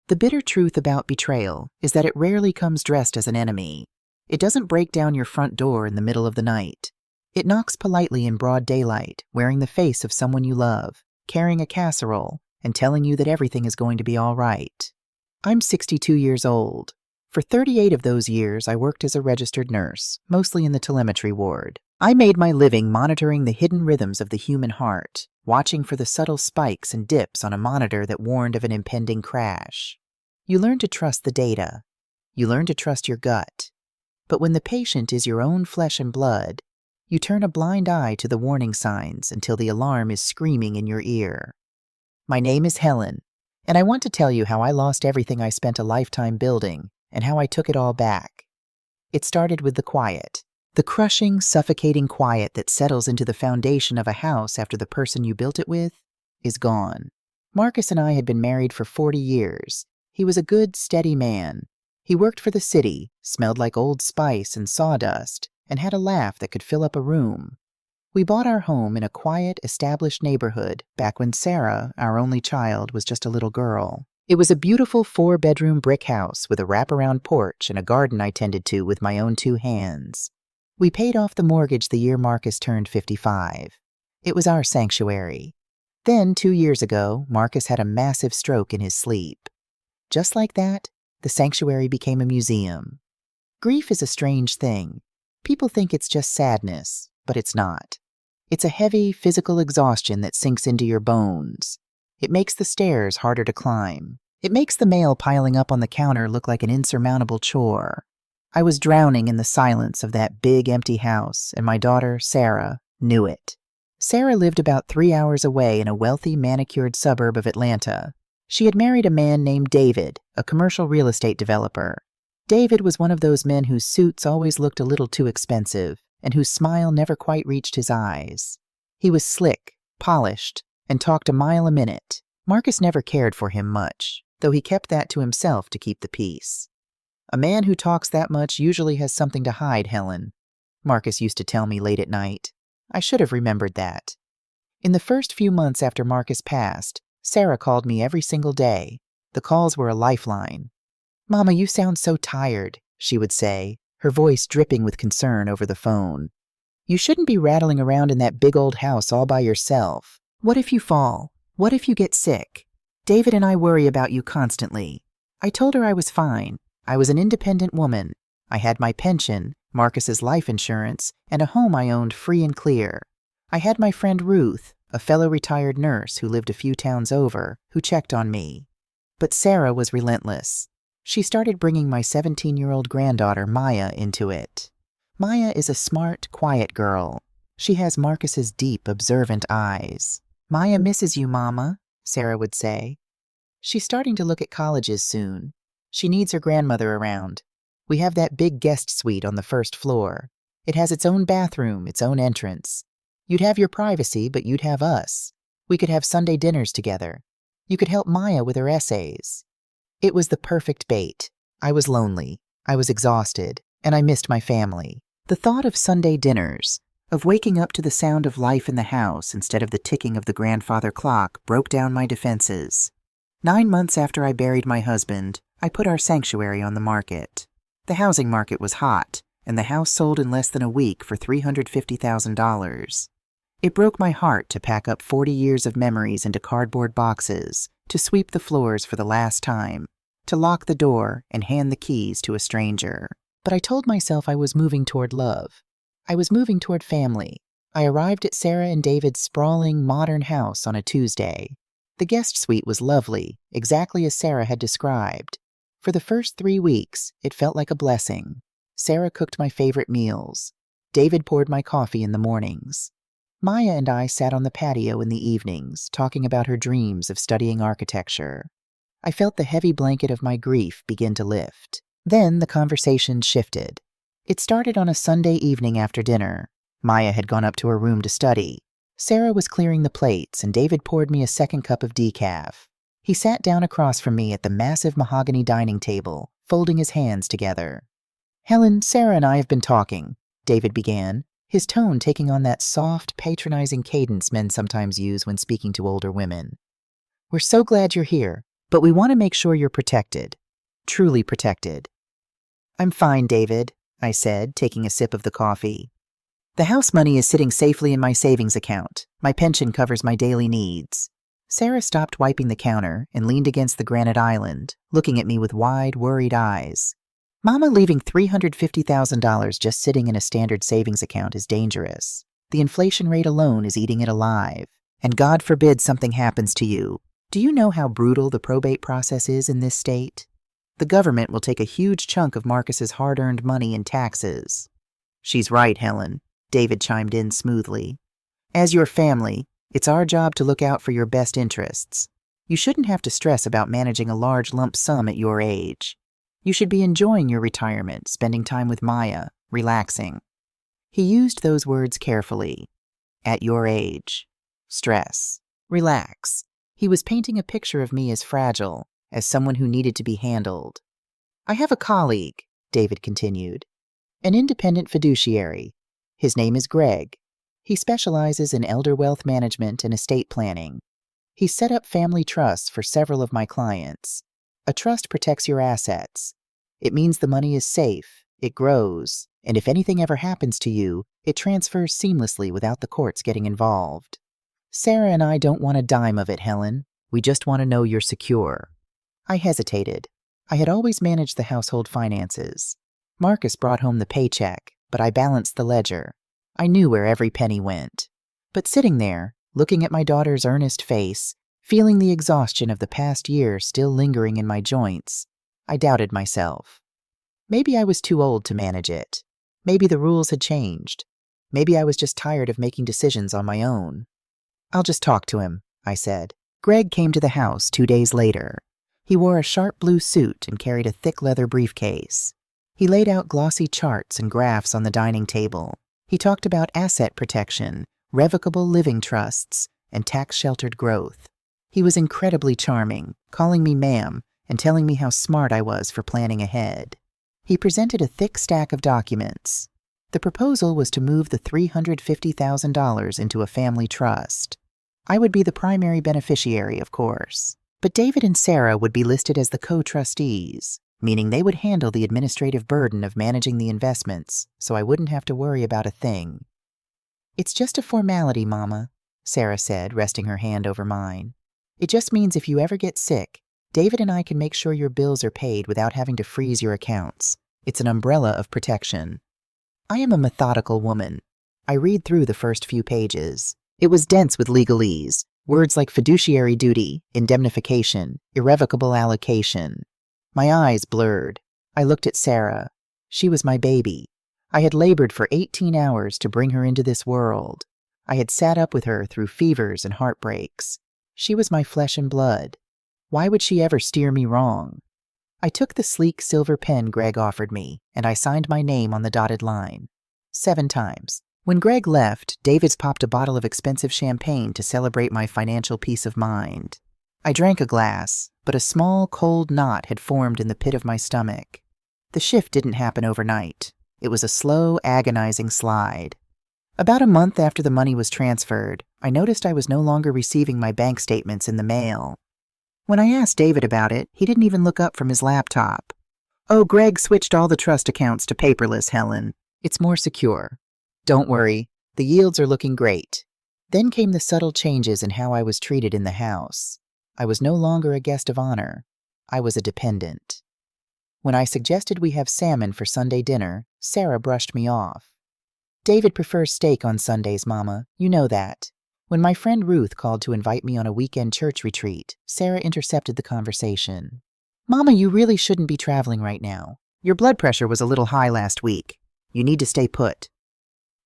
The bitter truth about betrayal is that it rarely comes dressed as an enemy. It doesn't break down your front door in the middle of the night. It knocks politely in broad daylight, wearing the face of someone you love, carrying a casserole, and telling you that everything is going to be all right. I'm 62 years old. For 38 of those years, I worked as a registered nurse, mostly in the telemetry ward. I made my living monitoring the hidden rhythms of the human heart, watching for the subtle spikes and dips on a monitor that warned of an impending crash. You learn to trust the data. You learn to trust your gut. But when the patient is your own flesh and blood, you turn a blind eye to the warning signs until the alarm is screaming in your ear. My name is Helen, and I want to tell you how I lost everything I spent a lifetime building and how I took it all back. It started with the quiet. The crushing, suffocating quiet that settles into the foundation of a house after the person you built it with is gone. Marcus and I had been married for 40 years. He was a good, steady man. He worked for the city, smelled like Old Spice and sawdust, and had a laugh that could fill up a room. We bought our home in a quiet, established neighborhood back when Sarah, our only child, was just a little girl. It was a beautiful 4-bedroom brick house with a wraparound porch and a garden I tended to with my own 2 hands. We paid off the mortgage the year Marcus turned 55. It was our sanctuary. Then, 2 years ago, Marcus had a massive stroke in his sleep. Just like that, the sanctuary became a museum. Grief is a strange thing. People think it's just sadness, but it's not. It's a heavy, physical exhaustion that sinks into your bones. It makes the stairs harder to climb. It makes the mail piling up on the counter look like an insurmountable chore. I was drowning in the silence of that big, empty house, and my daughter, Sarah, knew it. Sarah lived about 3 hours away in a wealthy, manicured suburb of Atlanta. She had married a man named David, a commercial real estate developer. David was one of those men whose suits always looked a little too expensive, and whose smile never quite reached his eyes. He was slick, polished, and talked a mile a minute. Marcus never cared for him much, though he kept that to himself to keep the peace. A man who talks that much usually has something to hide, Helen, Marcus used to tell me late at night. I should have remembered that. In the first few months after Marcus passed, Sarah called me every single day. The calls were a lifeline. "Mama, you sound so tired," she would say, her voice dripping with concern over the phone. "You shouldn't be rattling around in that big old house all by yourself. What if you fall? What if you get sick? David and I worry about you constantly." I told her I was fine. I was an independent woman. I had my pension, Marcus's life insurance, and a home I owned free and clear. I had my friend Ruth, a fellow retired nurse who lived a few towns over, who checked on me. But Sarah was relentless. She started bringing my 17-year-old granddaughter, Maya, into it. Maya is a smart, quiet girl. She has Marcus's deep, observant eyes. "Maya misses you, Mama," Sarah would say. "She's starting to look at colleges soon. She needs her grandmother around. We have that big guest suite on the first floor. It has its own bathroom, its own entrance. You'd have your privacy, but you'd have us. We could have Sunday dinners together. You could help Maya with her essays." It was the perfect bait. I was lonely. I was exhausted, and I missed my family. The thought of Sunday dinners, of waking up to the sound of life in the house instead of the ticking of the grandfather clock, broke down my defenses. 9 months after I buried my husband, I put our sanctuary on the market. The housing market was hot, and the house sold in less than a week for $350,000. It broke my heart to pack up 40 years of memories into cardboard boxes, to sweep the floors for the last time, to lock the door and hand the keys to a stranger. But I told myself I was moving toward love. I was moving toward family. I arrived at Sarah and David's sprawling, modern house on a Tuesday. The guest suite was lovely, exactly as Sarah had described. For the first 3 weeks, it felt like a blessing. Sarah cooked my favorite meals. David poured my coffee in the mornings. Maya and I sat on the patio in the evenings, talking about her dreams of studying architecture. I felt the heavy blanket of my grief begin to lift. Then the conversation shifted. It started on a Sunday evening after dinner. Maya had gone up to her room to study. Sarah was clearing the plates, and David poured me a second cup of decaf. He sat down across from me at the massive mahogany dining table, folding his hands together. "Helen, Sarah and I have been talking," David began, his tone taking on that soft, patronizing cadence men sometimes use when speaking to older women. "We're so glad you're here. But we want to make sure you're protected. Truly protected. I'm fine, David, I said, taking a sip of the coffee. The house money is sitting safely in my savings account. My pension covers my daily needs. Sarah stopped wiping the counter and leaned against the granite island, looking at me with wide, worried eyes. Mama, leaving $350,000 just sitting in a standard savings account is dangerous. The inflation rate alone is eating it alive. And God forbid something happens to you. Do you know how brutal the probate process is in this state? The government will take a huge chunk of Marcus's hard-earned money in taxes. She's right, Helen, David chimed in smoothly. As your family, it's our job to look out for your best interests. You shouldn't have to stress about managing a large lump sum at your age. You should be enjoying your retirement, spending time with Maya, relaxing. He used those words carefully. At your age. Stress. Relax. He was painting a picture of me as fragile, as someone who needed to be handled. I have a colleague, David continued, an independent fiduciary. His name is Greg. He specializes in elder wealth management and estate planning. He set up family trusts for several of my clients. A trust protects your assets. It means the money is safe, it grows, and if anything ever happens to you, it transfers seamlessly without the courts getting involved. Sarah and I don't want a dime of it, Helen. We just want to know you're secure. I hesitated. I had always managed the household finances. Marcus brought home the paycheck, but I balanced the ledger. I knew where every penny went. But sitting there, looking at my daughter's earnest face, feeling the exhaustion of the past year still lingering in my joints, I doubted myself. Maybe I was too old to manage it. Maybe the rules had changed. Maybe I was just tired of making decisions on my own. I'll just talk to him, I said. Greg came to the house 2 days later. He wore a sharp blue suit and carried a thick leather briefcase. He laid out glossy charts and graphs on the dining table. He talked about asset protection, revocable living trusts, and tax-sheltered growth. He was incredibly charming, calling me ma'am and telling me how smart I was for planning ahead. He presented a thick stack of documents. The proposal was to move the $350,000 into a family trust. I would be the primary beneficiary, of course, but David and Sarah would be listed as the co-trustees, meaning they would handle the administrative burden of managing the investments, so I wouldn't have to worry about a thing. It's just a formality, Mama, Sarah said, resting her hand over mine. It just means if you ever get sick, David and I can make sure your bills are paid without having to freeze your accounts. It's an umbrella of protection. I am a methodical woman. I read through the first few pages. It was dense with legalese, words like fiduciary duty, indemnification, irrevocable allocation. My eyes blurred. I looked at Sarah. She was my baby. I had labored for 18 hours to bring her into this world. I had sat up with her through fevers and heartbreaks. She was my flesh and blood. Why would she ever steer me wrong? I took the sleek silver pen Greg offered me, and I signed my name on the dotted line. 7 times. When Greg left, David's popped a bottle of expensive champagne to celebrate my financial peace of mind. I drank a glass, but a small, cold knot had formed in the pit of my stomach. The shift didn't happen overnight. It was a slow, agonizing slide. About a month after the money was transferred, I noticed I was no longer receiving my bank statements in the mail. When I asked David about it, he didn't even look up from his laptop. Oh, Greg switched all the trust accounts to paperless, Helen. It's more secure. Don't worry, the yields are looking great. Then came the subtle changes in how I was treated in the house. I was no longer a guest of honor. I was a dependent. When I suggested we have salmon for Sunday dinner, Sarah brushed me off. David prefers steak on Sundays, Mama. You know that. When my friend Ruth called to invite me on a weekend church retreat, Sarah intercepted the conversation. Mama, you really shouldn't be traveling right now. Your blood pressure was a little high last week. You need to stay put.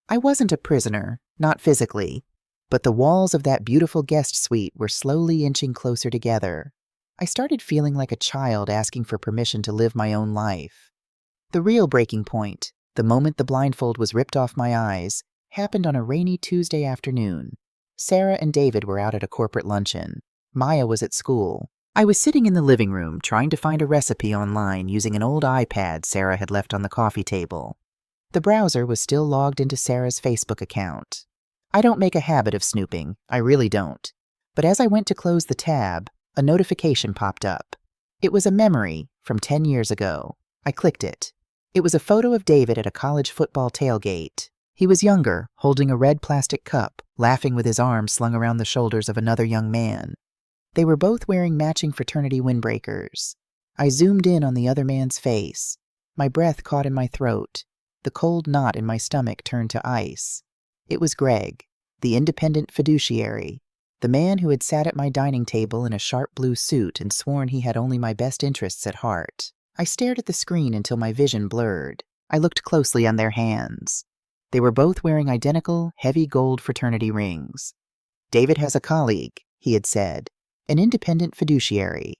I wasn't a prisoner, not physically, but the walls of that beautiful guest suite were slowly inching closer together. I started feeling like a child asking for permission to live my own life. The real breaking point, the moment the blindfold was ripped off my eyes, happened on a rainy Tuesday afternoon. Sarah and David were out at a corporate luncheon. Maya was at school. I was sitting in the living room trying to find a recipe online using an old iPad Sarah had left on the coffee table. The browser was still logged into Sarah's Facebook account. I don't make a habit of snooping, I really don't. But as I went to close the tab, A notification popped up. It was a memory from 10 years ago. I clicked it. It was a photo of David at a college football tailgate. He was younger, holding a red plastic cup, laughing with his arms slung around the shoulders of another young man. They were both wearing matching fraternity windbreakers. I zoomed in on the other man's face. My breath caught in my throat. The cold knot in my stomach turned to ice. It was Greg, the independent fiduciary, the man who had sat at my dining table in a sharp blue suit and sworn he had only my best interests at heart. I stared at the screen until my vision blurred. I looked closely on their hands. They were both wearing identical, heavy gold fraternity rings. "David has a colleague," he had said, "an independent fiduciary."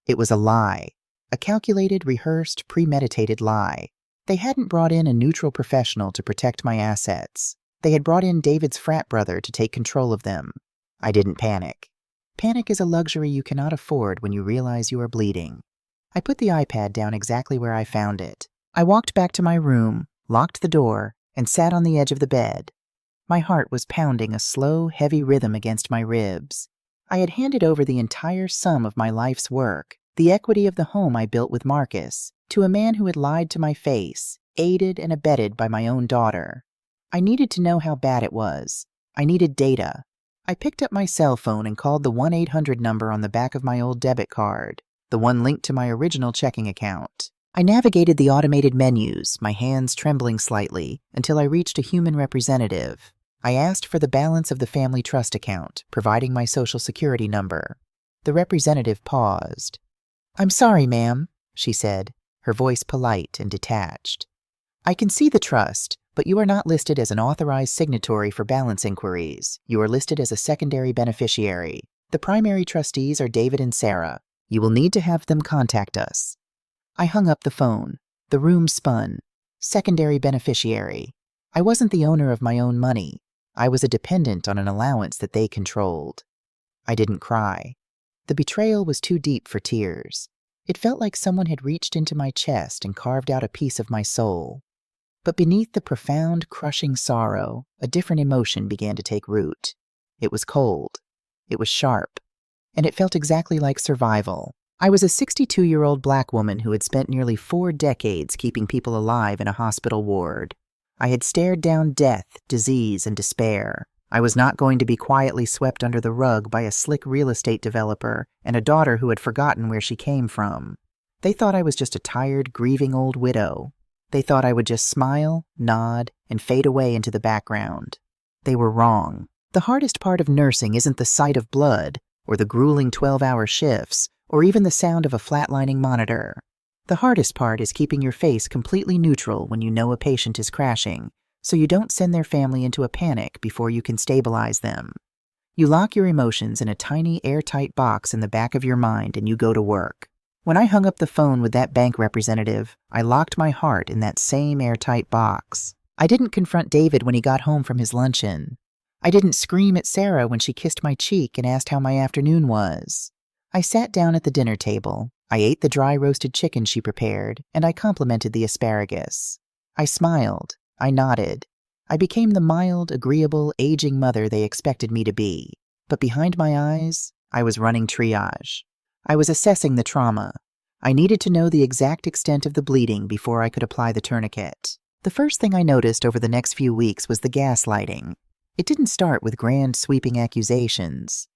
It was a lie, a calculated, rehearsed, premeditated lie. They hadn't brought in a neutral professional to protect my assets. They had brought in David's frat brother to take control of them. I didn't panic. Panic is a luxury you cannot afford when you realize you are bleeding. I put the iPad down exactly where I found it. I walked back to my room, locked the door, and sat on the edge of the bed. My heart was pounding a slow, heavy rhythm against my ribs. I had handed over the entire sum of my life's work, the equity of the home I built with Marcus, to a man who had lied to my face, aided and abetted by my own daughter. I needed to know how bad it was. I needed data. I picked up my cell phone and called the 1-800 number on the back of my old debit card, the one linked to my original checking account. I navigated the automated menus, my hands trembling slightly, until I reached a human representative. I asked for the balance of the family trust account, providing my social security number. The representative paused. "I'm sorry, ma'am," she said, her voice polite and detached. "I can see the trust, but you are not listed as an authorized signatory for balance inquiries. You are listed as a secondary beneficiary. The primary trustees are David and Sarah. You will need to have them contact us." I hung up the phone. The room spun. Secondary beneficiary. I wasn't the owner of my own money. I was a dependent on an allowance that they controlled. I didn't cry. The betrayal was too deep for tears. It felt like someone had reached into my chest and carved out a piece of my soul. But beneath the profound, crushing sorrow, a different emotion began to take root. It was cold. It was sharp. And it felt exactly like survival. I was a 62-year-old black woman who had spent nearly 4 decades keeping people alive in a hospital ward. I had stared down death, disease, and despair. I was not going to be quietly swept under the rug by a slick real estate developer and a daughter who had forgotten where she came from. They thought I was just a tired, grieving old widow. They thought I would just smile, nod, and fade away into the background. They were wrong. The hardest part of nursing isn't the sight of blood, or the grueling 12-hour shifts, or even the sound of a flatlining monitor. The hardest part is keeping your face completely neutral when you know a patient is crashing, so you don't send their family into a panic before you can stabilize them. You lock your emotions in a tiny, airtight box in the back of your mind and you go to work. When I hung up the phone with that bank representative, I locked my heart in that same airtight box. I didn't confront David when he got home from his luncheon. I didn't scream at Sarah when she kissed my cheek and asked how my afternoon was. I sat down at the dinner table. I ate the dry roasted chicken she prepared, and I complimented the asparagus. I smiled. I nodded. I became the mild, agreeable, aging mother they expected me to be. But behind my eyes, I was running triage. I was assessing the trauma. I needed to know the exact extent of the bleeding before I could apply the tourniquet. The first thing I noticed over the next few weeks was the gaslighting. It didn't start with grand, sweeping accusations.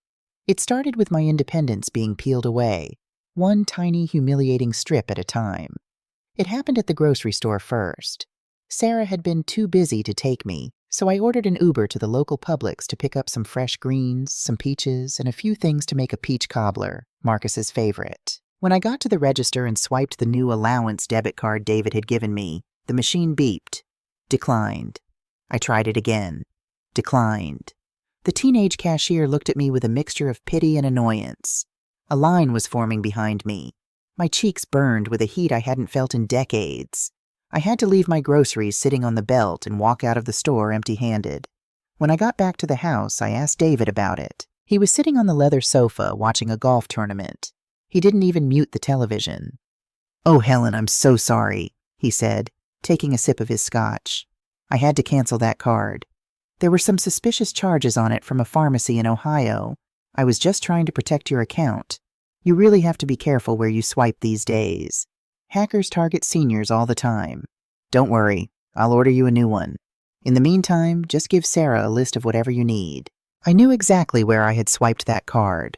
It started with my independence being peeled away, one tiny, humiliating strip at a time. It happened at the grocery store first. Sarah had been too busy to take me, so I ordered an Uber to the local Publix to pick up some fresh greens, some peaches, and a few things to make a peach cobbler, Marcus's favorite. When I got to the register and swiped the new allowance debit card David had given me, the machine beeped. Declined. I tried it again. Declined. The teenage cashier looked at me with a mixture of pity and annoyance. A line was forming behind me. My cheeks burned with a heat I hadn't felt in decades. I had to leave my groceries sitting on the belt and walk out of the store empty-handed. When I got back to the house, I asked David about it. He was sitting on the leather sofa watching a golf tournament. He didn't even mute the television. "Oh, Helen, I'm so sorry," he said, taking a sip of his scotch. "I had to cancel that card. There were some suspicious charges on it from a pharmacy in Ohio. I was just trying to protect your account. You really have to be careful where you swipe these days. Hackers target seniors all the time. Don't worry, I'll order you a new one. In the meantime, just give Sarah a list of whatever you need. I knew exactly where I had swiped that card.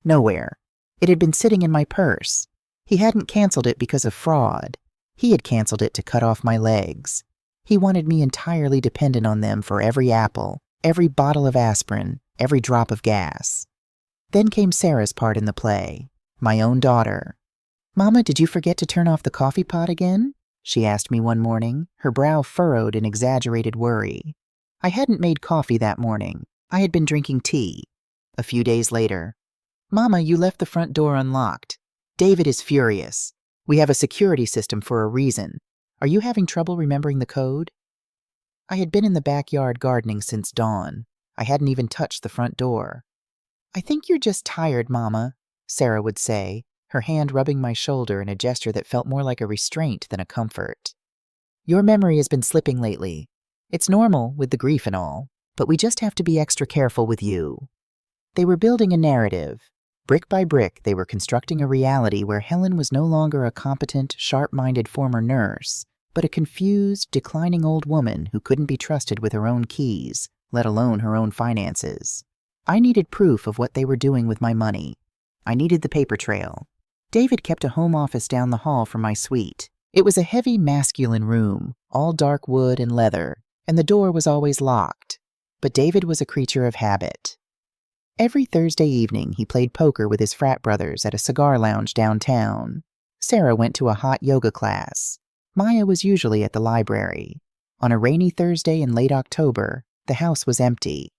Nowhere. It had been sitting in my purse. He hadn't canceled it because of fraud. He had canceled it to cut off my legs. He wanted me entirely dependent on them for every apple, every bottle of aspirin, every drop of gas. Then came Sarah's part in the play, my own daughter. "Mama, did you forget to turn off the coffee pot again?" she asked me one morning, her brow furrowed in exaggerated worry. I hadn't made coffee that morning. I had been drinking tea. A few days later, "Mama, you left the front door unlocked. David is furious. We have a security system for a reason. Are you having trouble remembering the code?" I had been in the backyard gardening since dawn. I hadn't even touched the front door. "I think you're just tired, Mama," Sarah would say, her hand rubbing my shoulder in a gesture that felt more like a restraint than a comfort. "Your memory has been slipping lately. It's normal with the grief and all, but we just have to be extra careful with you." They were building a narrative. Brick by brick, they were constructing a reality where Helen was no longer a competent, sharp-minded former nurse, but a confused, declining old woman who couldn't be trusted with her own keys, let alone her own finances. I needed proof of what they were doing with my money. I needed the paper trail. David kept a home office down the hall from my suite. It was a heavy, masculine room, all dark wood and leather, and the door was always locked. But David was a creature of habit. Every Thursday evening, he played poker with his frat brothers at a cigar lounge downtown. Sarah went to a hot yoga class. Maya was usually at the library. On a rainy Thursday in late October, the house was empty.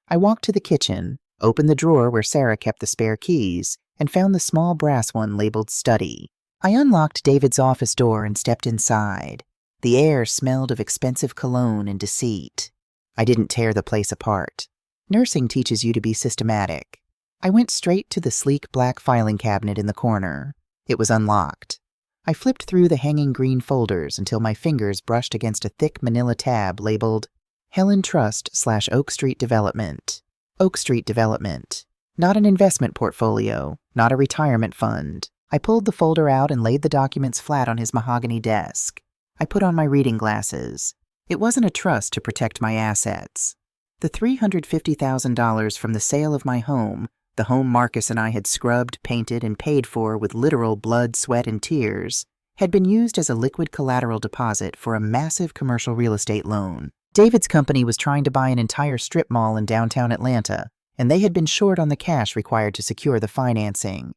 I walked to the kitchen, opened the drawer where Sarah kept the spare keys, and found the small brass one labeled Study. I unlocked David's office door and stepped inside. The air smelled of expensive cologne and deceit. I didn't tear the place apart. Nursing teaches you to be systematic. I went straight to the sleek black filing cabinet in the corner. It was unlocked. I flipped through the hanging green folders until my fingers brushed against a thick manila tab labeled Helen Trust/Oak Street Development. Oak Street Development. Not an investment portfolio, not a retirement fund. I pulled the folder out and laid the documents flat on his mahogany desk. I put on my reading glasses. It wasn't a trust to protect my assets. The $350,000 from the sale of my home, the home Marcus and I had scrubbed, painted, and paid for with literal blood, sweat, and tears, had been used as a liquid collateral deposit for a massive commercial real estate loan. David's company was trying to buy an entire strip mall in downtown Atlanta, and they had been short on the cash required to secure the financing.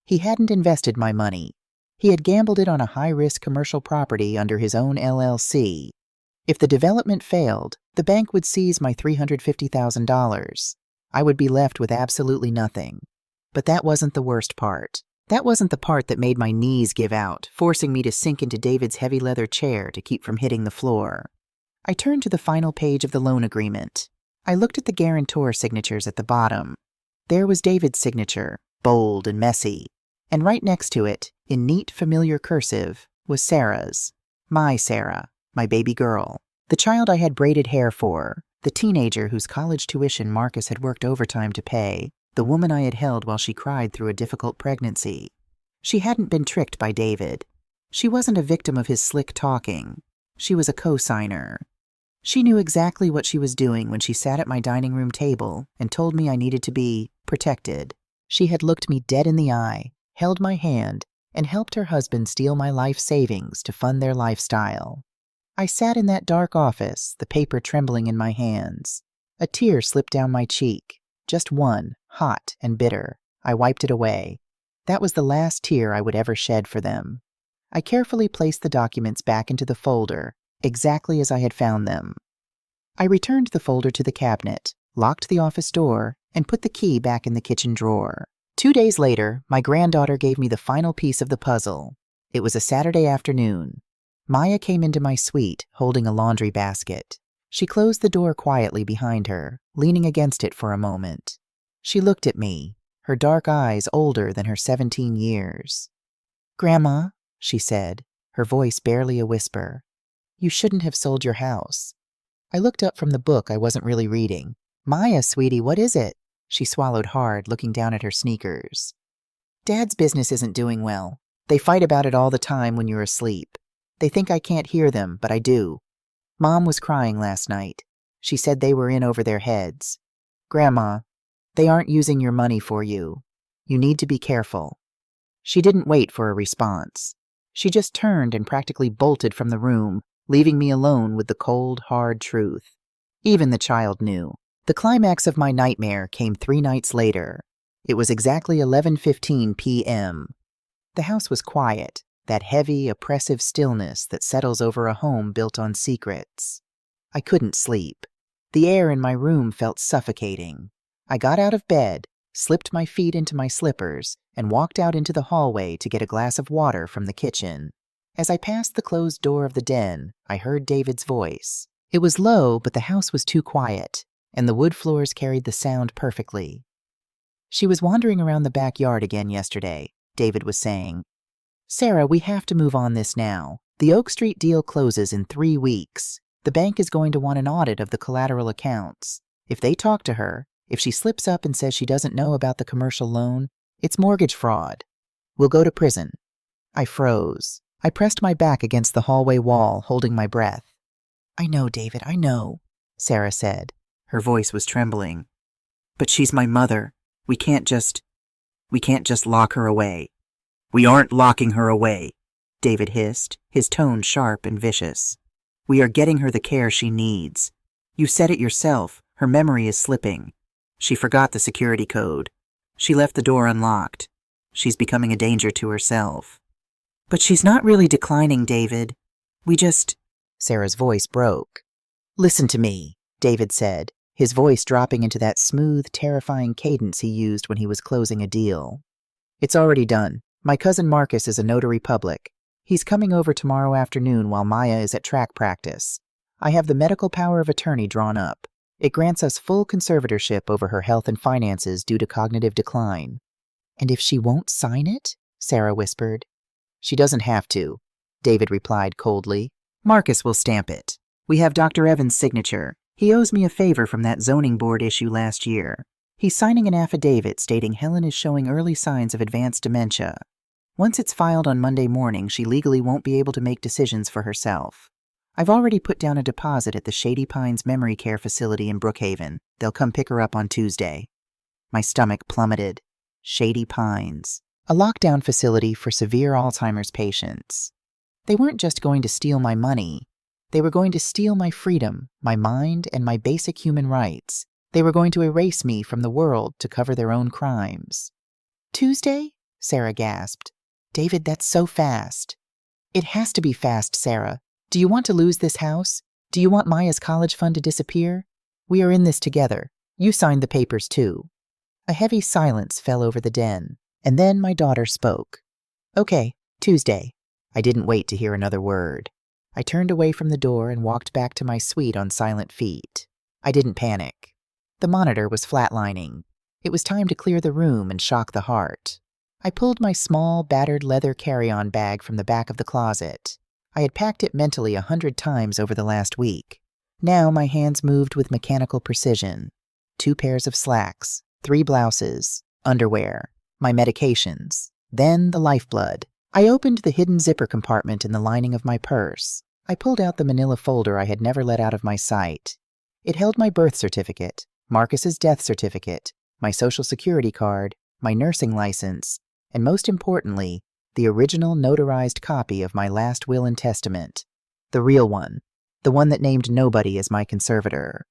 He hadn't invested my money. He had gambled it on a high-risk commercial property under his own LLC. If the development failed, the bank would seize my $350,000. I would be left with absolutely nothing. But that wasn't the worst part. That wasn't the part that made my knees give out, forcing me to sink into David's heavy leather chair to keep from hitting the floor. I turned to the final page of the loan agreement. I looked at the guarantor signatures at the bottom. There was David's signature, bold and messy. And right next to it, in neat, familiar cursive, was Sarah's. My Sarah, my baby girl. The child I had braided hair for, the teenager whose college tuition Marcus had worked overtime to pay, the woman I had held while she cried through a difficult pregnancy. She hadn't been tricked by David. She wasn't a victim of his slick talking. She was a co-signer. She knew exactly what she was doing when she sat at my dining room table and told me I needed to be protected. She had looked me dead in the eye, held my hand, and helped her husband steal my life savings to fund their lifestyle. I sat in that dark office, the paper trembling in my hands. A tear slipped down my cheek. Just one, hot and bitter. I wiped it away. That was the last tear I would ever shed for them. I carefully placed the documents back into the folder, exactly as I had found them. I returned the folder to the cabinet, locked the office door, and put the key back in the kitchen drawer. 2 days later, my granddaughter gave me the final piece of the puzzle. It was a Saturday afternoon. Maya came into my suite, holding a laundry basket. She closed the door quietly behind her, leaning against it for a moment. She looked at me, her dark eyes older than her 17 years. "Grandma," she said, her voice barely a whisper, "you shouldn't have sold your house." I looked up from the book I wasn't really reading. "Maya, sweetie, what is it?" She swallowed hard, looking down at her sneakers. Dad's business isn't doing well. They fight about it all the time when you're asleep. They think I can't hear them, but I do. Mom was crying last night. She said they were in over their heads. Grandma, they aren't using your money for you. You need to be careful. She didn't wait for a response. She just turned and practically bolted from the room, leaving me alone with the cold, hard truth. Even the child knew. The climax of my nightmare came 3 nights later. It was exactly 11:15 p.m. The house was quiet, that heavy, oppressive stillness that settles over a home built on secrets. I couldn't sleep. The air in my room felt suffocating. I got out of bed, slipped my feet into my slippers, and walked out into the hallway to get a glass of water from the kitchen. As I passed the closed door of the den, I heard David's voice. It was low, but the house was too quiet, and the wood floors carried the sound perfectly. She was wandering around the backyard again yesterday, David was saying. Sarah, we have to move on this now. The Oak Street deal closes in 3 weeks. The bank is going to want an audit of the collateral accounts. If they talk to her, if she slips up and says she doesn't know about the commercial loan, it's mortgage fraud. We'll go to prison. I froze. I pressed my back against the hallway wall, holding my breath. I know, David, I know, Sarah said. Her voice was trembling. But she's my mother. We can't just lock her away. We aren't locking her away, David hissed, his tone sharp and vicious. We are getting her the care she needs. You said it yourself, her memory is slipping. She forgot the security code. She left the door unlocked. She's becoming a danger to herself. But she's not really declining, David. Sarah's voice broke. Listen to me, David said, his voice dropping into that smooth, terrifying cadence he used when he was closing a deal. It's already done. My cousin Marcus is a notary public. He's coming over tomorrow afternoon while Maya is at track practice. I have the medical power of attorney drawn up. It grants us full conservatorship over her health and finances due to cognitive decline. And if she won't sign it? Sarah whispered. She doesn't have to, David replied coldly. Marcus will stamp it. We have Dr. Evans' signature. He owes me a favor from that zoning board issue last year. He's signing an affidavit stating Helen is showing early signs of advanced dementia. Once it's filed on Monday morning, she legally won't be able to make decisions for herself. I've already put down a deposit at the Shady Pines Memory Care Facility in Brookhaven. They'll come pick her up on Tuesday. My stomach plummeted. Shady Pines. A lockdown facility for severe Alzheimer's patients. They weren't just going to steal my money. They were going to steal my freedom, my mind, and my basic human rights. They were going to erase me from the world to cover their own crimes. Tuesday? Sarah gasped. David, that's so fast. It has to be fast, Sarah. Do you want to lose this house? Do you want Maya's college fund to disappear? We are in this together. You signed the papers, too. A heavy silence fell over the den, and then my daughter spoke. Okay, Tuesday. I didn't wait to hear another word. I turned away from the door and walked back to my suite on silent feet. I didn't panic. The monitor was flatlining. It was time to clear the room and shock the heart. I pulled my small, battered leather carry-on bag from the back of the closet. I had packed it mentally 100 times over the last week. Now my hands moved with mechanical precision. 2 pairs of slacks, 3 blouses, underwear, my medications, then the lifeblood. I opened the hidden zipper compartment in the lining of my purse. I pulled out the manila folder I had never let out of my sight. It held my birth certificate, Marcus's death certificate, my social security card, my nursing license, and most importantly, the original notarized copy of my last will and testament. The real one. The one that named nobody as my conservator.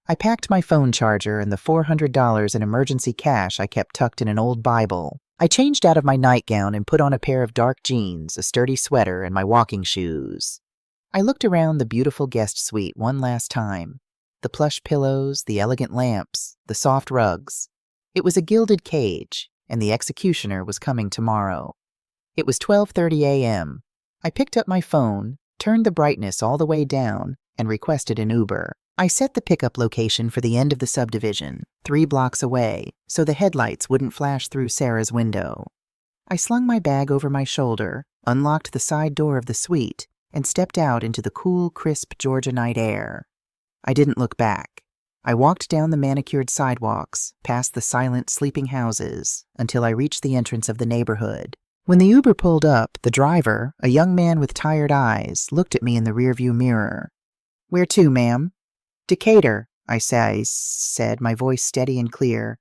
I packed my phone charger and the $400 in emergency cash I kept tucked in an old Bible. I changed out of my nightgown and put on a pair of dark jeans, a sturdy sweater, and my walking shoes. I looked around the beautiful guest suite one last time. The plush pillows, the elegant lamps, the soft rugs. It was a gilded cage, and the executioner was coming tomorrow. It was 12:30 a.m. I picked up my phone, turned the brightness all the way down, and requested an Uber. I set the pickup location for the end of the subdivision, 3 blocks away, so the headlights wouldn't flash through Sarah's window. I slung my bag over my shoulder, unlocked the side door of the suite, and stepped out into the cool, crisp Georgia night air. I didn't look back. I walked down the manicured sidewalks, past the silent, sleeping houses, until I reached the entrance of the neighborhood. When the Uber pulled up, the driver, a young man with tired eyes, looked at me in the rearview mirror. "Where to, ma'am?" "Decatur," I said, my voice steady and clear.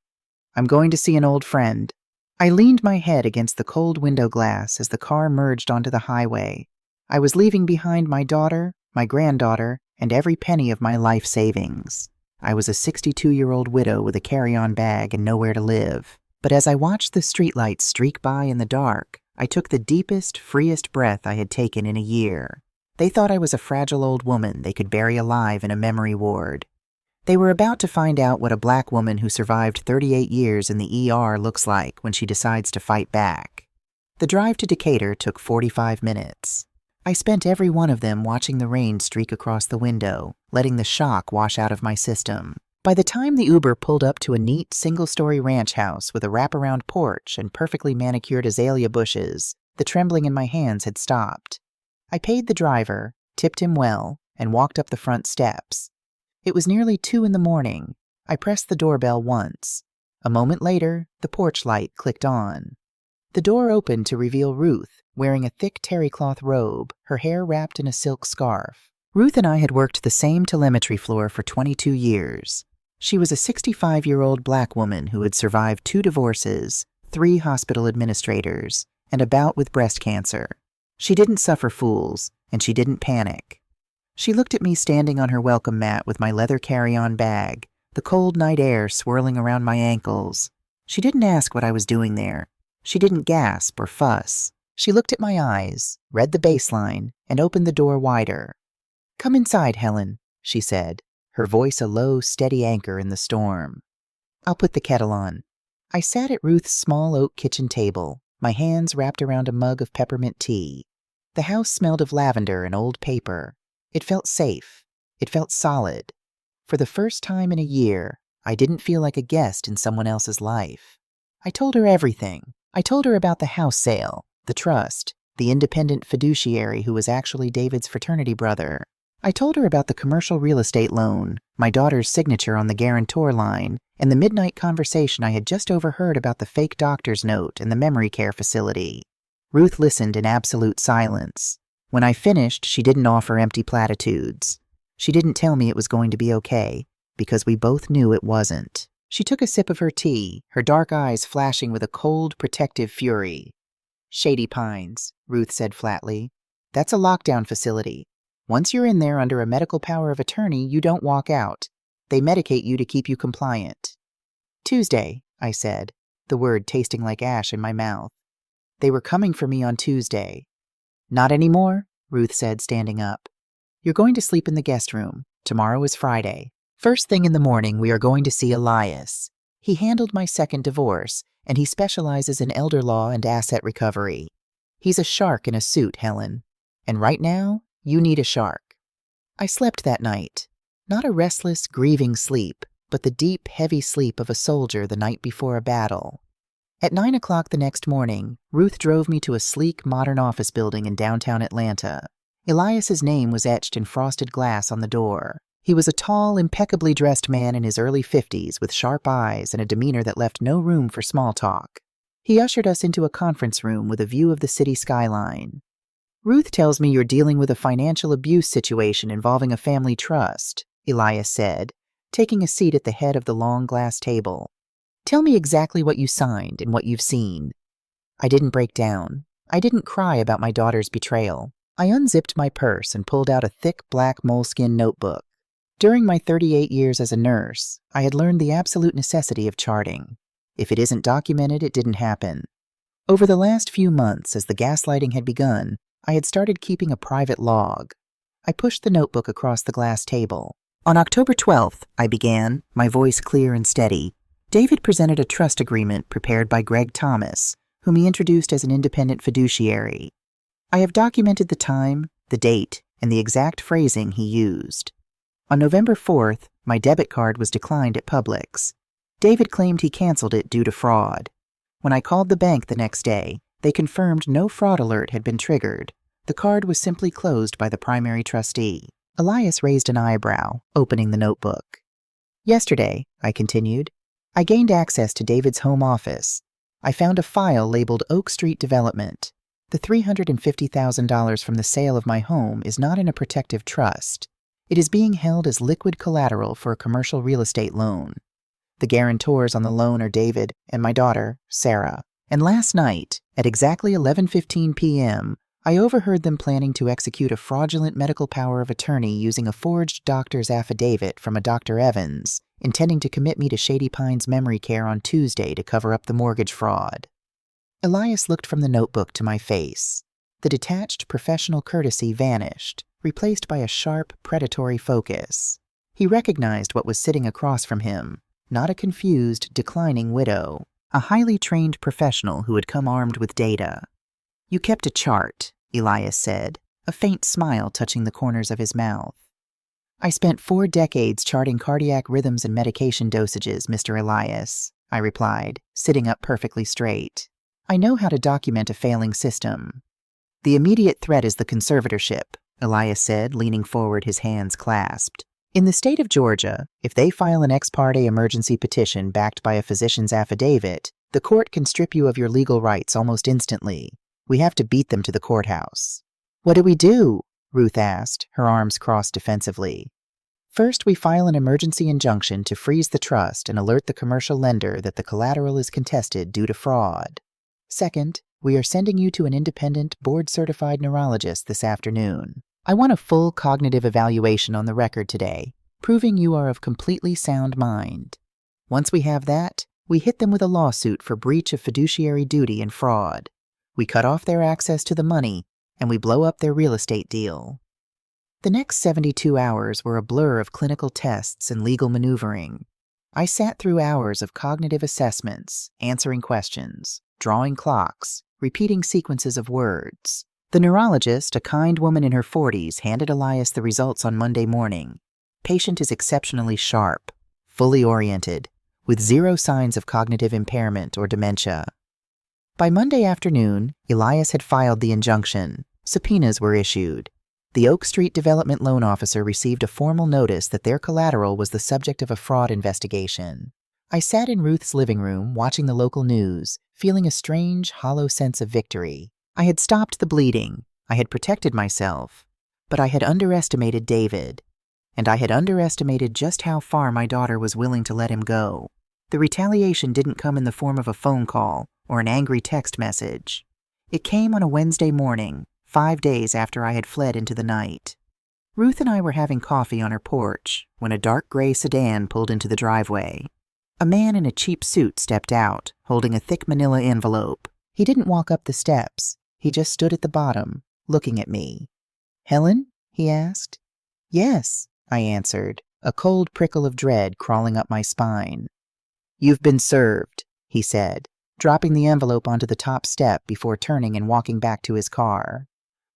"I'm going to see an old friend." I leaned my head against the cold window glass as the car merged onto the highway. I was leaving behind my daughter, my granddaughter, and every penny of my life savings. I was a 62-year-old widow with a carry-on bag and nowhere to live. But as I watched the streetlights streak by in the dark, I took the deepest, freest breath I had taken in a year. They thought I was a fragile old woman they could bury alive in a memory ward. They were about to find out what a black woman who survived 38 years in the ER looks like when she decides to fight back. The drive to Decatur took 45 minutes. I spent every one of them watching the rain streak across the window, letting the shock wash out of my system. By the time the Uber pulled up to a neat, single-story ranch house with a wraparound porch and perfectly manicured azalea bushes, the trembling in my hands had stopped. I paid the driver, tipped him well, and walked up the front steps. It was nearly 2 in the morning. I pressed the doorbell once. A moment later, the porch light clicked on. The door opened to reveal Ruth, wearing a thick terrycloth robe, her hair wrapped in a silk scarf. Ruth and I had worked the same telemetry floor for 22 years. She was a 65-year-old black woman who had survived 2 divorces, 3 hospital administrators, and a bout with breast cancer. She didn't suffer fools, and she didn't panic. She looked at me standing on her welcome mat with my leather carry-on bag, the cold night air swirling around my ankles. She didn't ask what I was doing there. She didn't gasp or fuss. She looked at my eyes, read the baseline, and opened the door wider. "Come inside, Helen," she said, her voice a low, steady anchor in the storm. "I'll put the kettle on." I sat at Ruth's small oak kitchen table, my hands wrapped around a mug of peppermint tea. The house smelled of lavender and old paper. It felt safe. It felt solid. For the first time in a year, I didn't feel like a guest in someone else's life. I told her everything. I told her about the house sale, the trust, the independent fiduciary who was actually David's fraternity brother. I told her about the commercial real estate loan, my daughter's signature on the guarantor line, and the midnight conversation I had just overheard about the fake doctor's note and the memory care facility. Ruth listened in absolute silence. When I finished, she didn't offer empty platitudes. She didn't tell me it was going to be okay, because we both knew it wasn't. She took a sip of her tea, her dark eyes flashing with a cold, protective fury. "Shady Pines," Ruth said flatly. "That's a lockdown facility. Once you're in there under a medical power of attorney, you don't walk out. They medicate you to keep you compliant." "Tuesday," I said, the word tasting like ash in my mouth. "They were coming for me on Tuesday." "Not anymore," Ruth said, standing up. "You're going to sleep in the guest room. Tomorrow is Friday. First thing in the morning, we are going to see Elias. He handled my second divorce, and he specializes in elder law and asset recovery. He's a shark in a suit, Helen. And right now, you need a shark." I slept that night. Not a restless, grieving sleep, but the deep, heavy sleep of a soldier the night before a battle. At 9 o'clock the next morning, Ruth drove me to a sleek, modern office building in downtown Atlanta. Elias's name was etched in frosted glass on the door. He was a tall, impeccably dressed man in his early 50s with sharp eyes and a demeanor that left no room for small talk. He ushered us into a conference room with a view of the city skyline. "Ruth tells me you're dealing with a financial abuse situation involving a family trust," Elias said, taking a seat at the head of the long glass table. "Tell me exactly what you signed and what you've seen." I didn't break down. I didn't cry about my daughter's betrayal. I unzipped my purse and pulled out a thick black moleskin notebook. During my 38 years as a nurse, I had learned the absolute necessity of charting. If it isn't documented, it didn't happen. Over the last few months, as the gaslighting had begun, I had started keeping a private log. I pushed the notebook across the glass table. "On October 12th, I began, my voice clear and steady. David presented a trust agreement prepared by Greg Thomas, whom he introduced as an independent fiduciary. I have documented the time, the date, and the exact phrasing he used. On November 4th, my debit card was declined at Publix. David claimed he canceled it due to fraud. When I called the bank the next day, they confirmed no fraud alert had been triggered. The card was simply closed by the primary trustee." Elias raised an eyebrow, opening the notebook. Yesterday, I continued, I gained access to David's home office. I found a file labeled Oak Street Development. The $350,000 from the sale of my home is not in a protective trust. It is being held as liquid collateral for a commercial real estate loan. The guarantors on the loan are David and my daughter, Sarah. And last night, at exactly 11:15 p.m., I overheard them planning to execute a fraudulent medical power of attorney using a forged doctor's affidavit from a Dr. Evans, intending to commit me to Shady Pines Memory Care on Tuesday to cover up the mortgage fraud. Elias looked from the notebook to my face. The detached professional courtesy vanished, replaced by a sharp, predatory focus. He recognized what was sitting across from him, not a confused, declining widow, a highly trained professional who had come armed with data. You kept a chart, Elias said, a faint smile touching the corners of his mouth. I spent 4 decades charting cardiac rhythms and medication dosages, Mr. Elias, I replied, sitting up perfectly straight. I know how to document a failing system. The immediate threat is the conservatorship, Elias said, leaning forward, his hands clasped. In the state of Georgia, if they file an ex parte emergency petition backed by a physician's affidavit, the court can strip you of your legal rights almost instantly. We have to beat them to the courthouse. What do we do? Ruth asked, her arms crossed defensively. First, we file an emergency injunction to freeze the trust and alert the commercial lender that the collateral is contested due to fraud. Second, we are sending you to an independent, board-certified neurologist this afternoon. I want a full cognitive evaluation on the record today, proving you are of completely sound mind. Once we have that, we hit them with a lawsuit for breach of fiduciary duty and fraud. We cut off their access to the money, and we blow up their real estate deal. The next 72 hours were a blur of clinical tests and legal maneuvering. I sat through hours of cognitive assessments, answering questions, drawing clocks, repeating sequences of words. The neurologist, a kind woman in her 40s, handed Elias the results on Monday morning. Patient is exceptionally sharp, fully oriented, with 0 signs of cognitive impairment or dementia. By Monday afternoon, Elias had filed the injunction. Subpoenas were issued. The Oak Street Development loan officer received a formal notice that their collateral was the subject of a fraud investigation. I sat in Ruth's living room, watching the local news, feeling a strange, hollow sense of victory. I had stopped the bleeding. I had protected myself. But I had underestimated David. And I had underestimated just how far my daughter was willing to let him go. The retaliation didn't come in the form of a phone call or an angry text message. It came on a Wednesday morning, 5 days after I had fled into the night. Ruth and I were having coffee on her porch when a dark gray sedan pulled into the driveway. A man in a cheap suit stepped out, holding a thick manila envelope. He didn't walk up the steps. He just stood at the bottom, looking at me. "Helen?" he asked. "Yes," I answered, a cold prickle of dread crawling up my spine. "You've been served," he said, dropping the envelope onto the top step before turning and walking back to his car.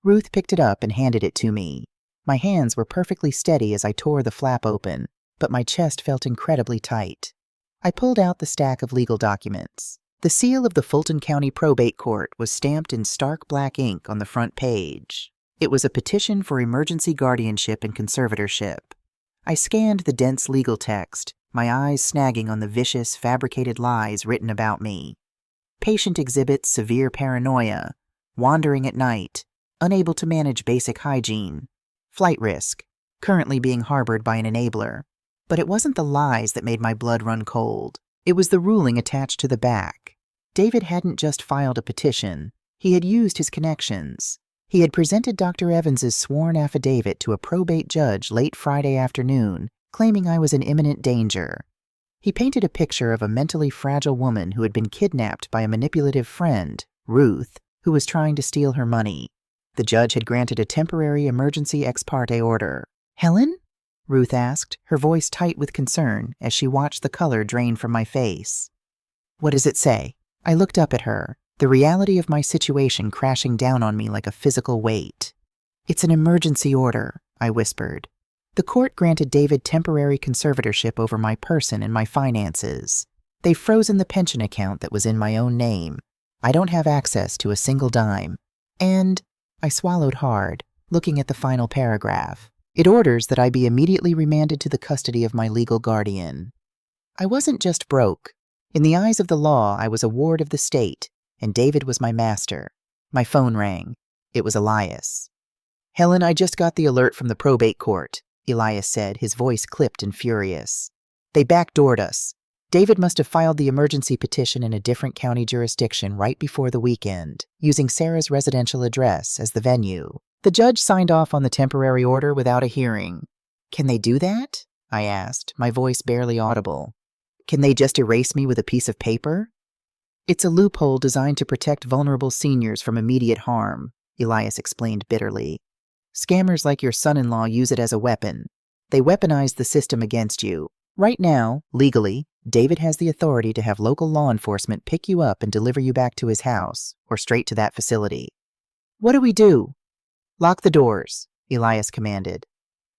Ruth picked it up and handed it to me. My hands were perfectly steady as I tore the flap open, but my chest felt incredibly tight. I pulled out the stack of legal documents. The seal of the Fulton County Probate Court was stamped in stark black ink on the front page. It was a petition for emergency guardianship and conservatorship. I scanned the dense legal text, my eyes snagging on the vicious, fabricated lies written about me. Patient exhibits severe paranoia, wandering at night, unable to manage basic hygiene, flight risk, currently being harbored by an enabler. But it wasn't the lies that made my blood run cold. It was the ruling attached to the back. David hadn't just filed a petition. He had used his connections. He had presented Dr. Evans's sworn affidavit to a probate judge late Friday afternoon, claiming I was in imminent danger. He painted a picture of a mentally fragile woman who had been kidnapped by a manipulative friend, Ruth, who was trying to steal her money. The judge had granted a temporary emergency ex parte order. "Helen?" Ruth asked, her voice tight with concern as she watched the color drain from my face. "What does it say?" I looked up at her, the reality of my situation crashing down on me like a physical weight. "It's an emergency order," I whispered. "The court granted David temporary conservatorship over my person and my finances. They've frozen the pension account that was in my own name. I don't have access to a single dime. And," I swallowed hard, looking at the final paragraph, It orders that I be immediately remanded to the custody of my legal guardian. I wasn't just broke. In the eyes of the law, I was a ward of the state, and David was my master. My phone rang. It was Elias. "Helen, I just got the alert from the probate court," Elias said, his voice clipped and furious. "They backdoored us. David must have filed the emergency petition in a different county jurisdiction right before the weekend, using Sarah's residential address as the venue. The judge signed off on the temporary order without a hearing." "Can they do that?" I asked, my voice barely audible. "Can they just erase me with a piece of paper?" "It's a loophole designed to protect vulnerable seniors from immediate harm," Elias explained bitterly. "Scammers like your son-in-law use it as a weapon. They weaponize the system against you. Right now, legally, David has the authority to have local law enforcement pick you up and deliver you back to his house, or straight to that facility." "What do we do?" "Lock the doors," Elias commanded.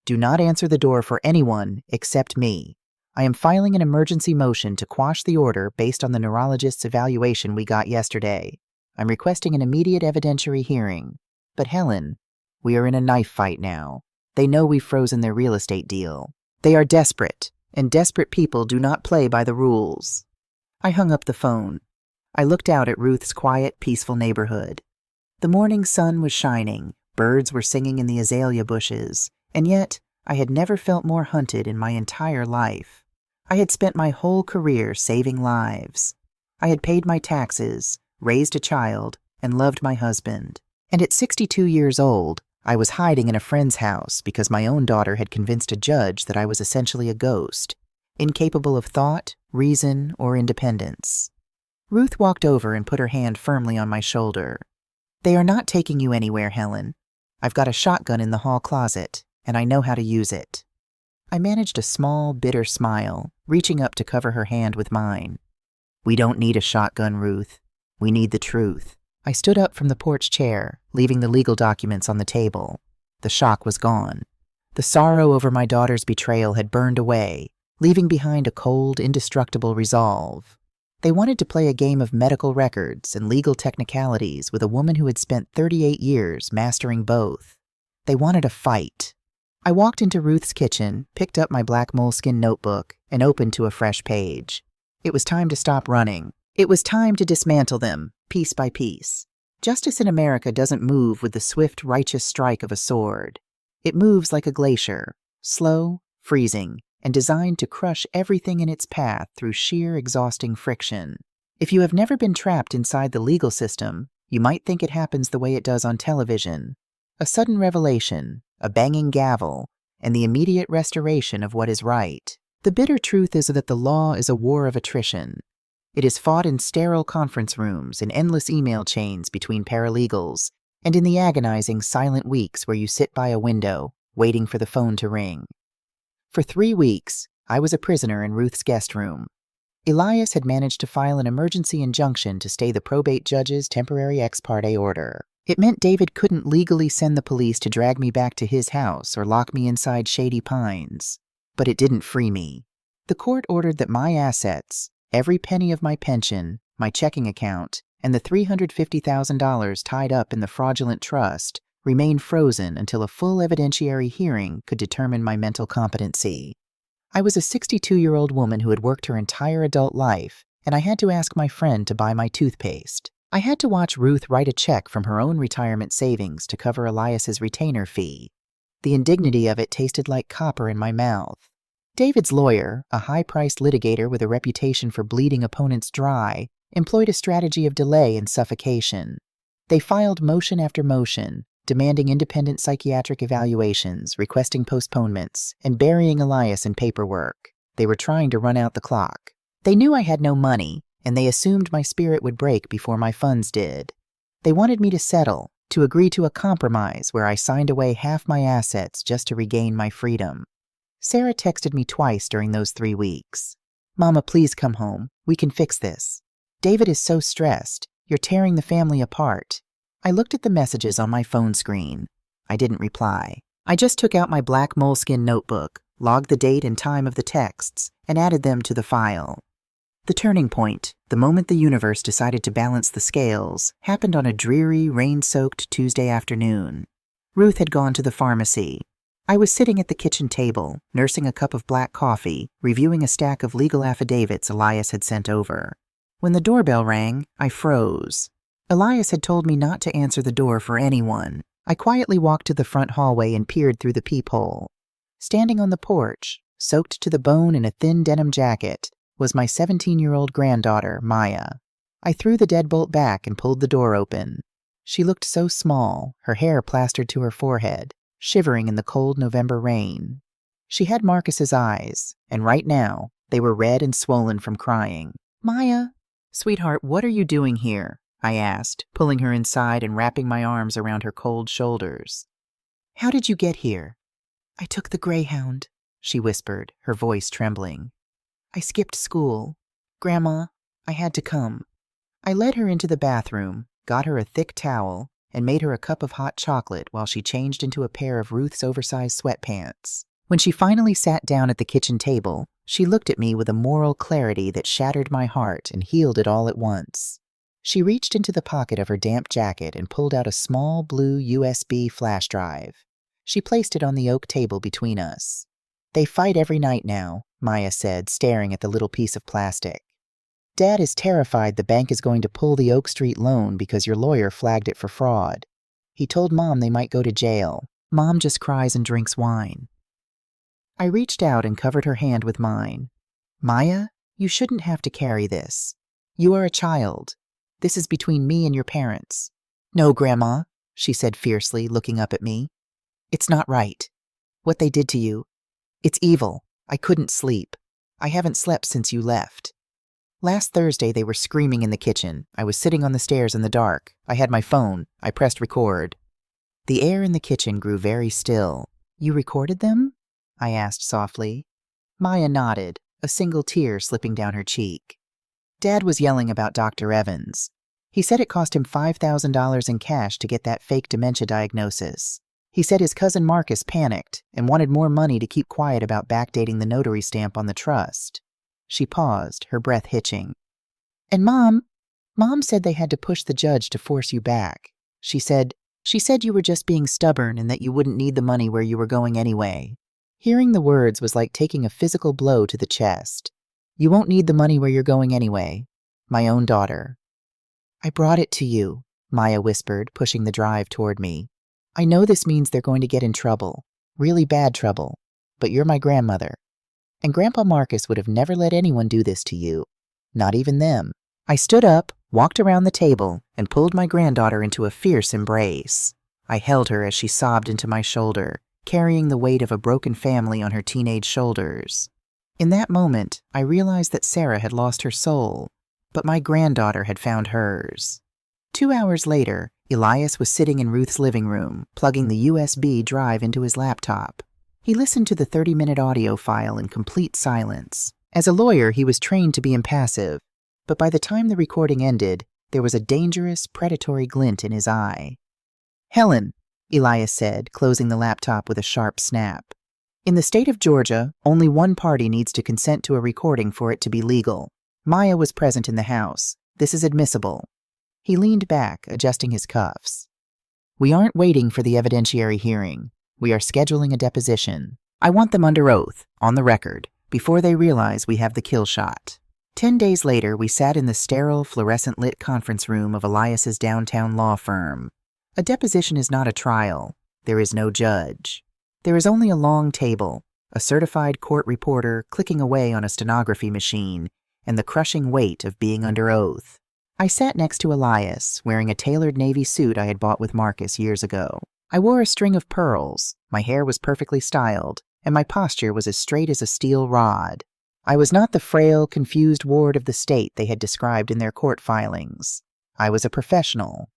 "Do not answer the door for anyone except me. I am filing an emergency motion to quash the order based on the neurologist's evaluation we got yesterday. I'm requesting an immediate evidentiary hearing. But Helen, we are in a knife fight now. They know we've frozen their real estate deal. They are desperate, and desperate people do not play by the rules." I hung up the phone. I looked out at Ruth's quiet, peaceful neighborhood. The morning sun was shining, birds were singing in the azalea bushes, and yet I had never felt more hunted in my entire life. I had spent my whole career saving lives. I had paid my taxes, raised a child, and loved my husband. And at 62 years old, I was hiding in a friend's house because my own daughter had convinced a judge that I was essentially a ghost, incapable of thought, reason, or independence. Ruth walked over and put her hand firmly on my shoulder. "They are not taking you anywhere, Helen. I've got a shotgun in the hall closet, and I know how to use it." I managed a small, bitter smile, reaching up to cover her hand with mine. "We don't need a shotgun, Ruth. We need the truth." I stood up from the porch chair, leaving the legal documents on the table. The shock was gone. The sorrow over my daughter's betrayal had burned away, leaving behind a cold, indestructible resolve. They wanted to play a game of medical records and legal technicalities with a woman who had spent 38 years mastering both. They wanted a fight. I walked into Ruth's kitchen, picked up my black moleskin notebook, and opened to a fresh page. It was time to stop running. It was time to dismantle them, piece by piece. Justice in America doesn't move with the swift, righteous strike of a sword. It moves like a glacier, slow, freezing, and designed to crush everything in its path through sheer, exhausting friction. If you have never been trapped inside the legal system, you might think it happens the way it does on television. A sudden revelation, a banging gavel, and the immediate restoration of what is right. The bitter truth is that the law is a war of attrition. It is fought in sterile conference rooms, in endless email chains between paralegals, and in the agonizing silent weeks where you sit by a window, waiting for the phone to ring. For 3 weeks, I was a prisoner in Ruth's guest room. Elias had managed to file an emergency injunction to stay the probate judge's temporary ex parte order. It meant David couldn't legally send the police to drag me back to his house or lock me inside Shady Pines. But it didn't free me. The court ordered that my assets, every penny of my pension, my checking account, and the $350,000 tied up in the fraudulent trust, remain frozen until a full evidentiary hearing could determine my mental competency. I was a 62-year-old woman who had worked her entire adult life, and I had to ask my friend to buy my toothpaste. I had to watch Ruth write a check from her own retirement savings to cover Elias's retainer fee. The indignity of it tasted like copper in my mouth. David's lawyer, a high-priced litigator with a reputation for bleeding opponents dry, employed a strategy of delay and suffocation. They filed motion after motion, demanding independent psychiatric evaluations, requesting postponements, and burying Elias in paperwork. They were trying to run out the clock. They knew I had no money, and they assumed my spirit would break before my funds did. They wanted me to settle, to agree to a compromise where I signed away half my assets just to regain my freedom. Sarah texted me twice during those 3 weeks. "Mama, please come home. We can fix this. David is so stressed. You're tearing the family apart." I looked at the messages on my phone screen. I didn't reply. I just took out my black moleskin notebook, logged the date and time of the texts, and added them to the file. The turning point, the moment the universe decided to balance the scales, happened on a dreary, rain-soaked Tuesday afternoon. Ruth had gone to the pharmacy. I was sitting at the kitchen table, nursing a cup of black coffee, reviewing a stack of legal affidavits Elias had sent over. When the doorbell rang, I froze. Elias had told me not to answer the door for anyone. I quietly walked to the front hallway and peered through the peephole. Standing on the porch, soaked to the bone in a thin denim jacket, was my 17-year-old granddaughter, Maya. I threw the deadbolt back and pulled the door open. She looked so small, her hair plastered to her forehead, shivering in the cold November rain. She had Marcus's eyes, and right now, they were red and swollen from crying. "Maya." "Sweetheart, what are you doing here?" I asked, pulling her inside and wrapping my arms around her cold shoulders. "How did you get here?" "I took the Greyhound," she whispered, her voice trembling. "I skipped school. Grandma, I had to come." I led her into the bathroom, got her a thick towel, and made her a cup of hot chocolate while she changed into a pair of Ruth's oversized sweatpants. When she finally sat down at the kitchen table, she looked at me with a moral clarity that shattered my heart and healed it all at once. She reached into the pocket of her damp jacket and pulled out a small blue USB flash drive. She placed it on the oak table between us. "They fight every night now," Maya said, staring at the little piece of plastic. "Dad is terrified the bank is going to pull the Oak Street loan because your lawyer flagged it for fraud. He told Mom they might go to jail. Mom just cries and drinks wine." I reached out and covered her hand with mine. "Maya, you shouldn't have to carry this. You are a child. This is between me and your parents." "No, Grandma," she said fiercely, looking up at me. "It's not right. What they did to you. It's evil. I couldn't sleep. I haven't slept since you left. Last Thursday they were screaming in the kitchen. I was sitting on the stairs in the dark. I had my phone. I pressed record." The air in the kitchen grew very still. "You recorded them?" I asked softly. Maya nodded, a single tear slipping down her cheek. "Dad was yelling about Dr. Evans. He said it cost him $5,000 in cash to get that fake dementia diagnosis. He said his cousin Marcus panicked and wanted more money to keep quiet about backdating the notary stamp on the trust." She paused, her breath hitching. "And Mom said they had to push the judge to force you back. She said you were just being stubborn and that you wouldn't need the money where you were going anyway." Hearing the words was like taking a physical blow to the chest. "You won't need the money where you're going anyway." My own daughter. "I brought it to you," Maya whispered, pushing the drive toward me. "I know this means they're going to get in trouble, really bad trouble, but you're my grandmother. And Grandpa Marcus would have never let anyone do this to you, not even them." I stood up, walked around the table, and pulled my granddaughter into a fierce embrace. I held her as she sobbed into my shoulder, carrying the weight of a broken family on her teenage shoulders. In that moment, I realized that Sarah had lost her soul, but my granddaughter had found hers. 2 hours later, Elias was sitting in Ruth's living room, plugging the USB drive into his laptop. He listened to the 30-minute audio file in complete silence. As a lawyer, he was trained to be impassive, but by the time the recording ended, there was a dangerous, predatory glint in his eye. "Helen," Elias said, closing the laptop with a sharp snap. "In the state of Georgia, only one party needs to consent to a recording for it to be legal. Maya was present in the house. This is admissible." He leaned back, adjusting his cuffs. "We aren't waiting for the evidentiary hearing. We are scheduling a deposition. I want them under oath, on the record, before they realize we have the kill shot." 10 days later, we sat in the sterile, fluorescent-lit conference room of Elias's downtown law firm. A deposition is not a trial. There is no judge. There is only a long table, a certified court reporter clicking away on a stenography machine, and the crushing weight of being under oath. I sat next to Elias, wearing a tailored navy suit I had bought with Marcus years ago. I wore a string of pearls, my hair was perfectly styled, and my posture was as straight as a steel rod. I was not the frail, confused ward of the state they had described in their court filings. I was a professional.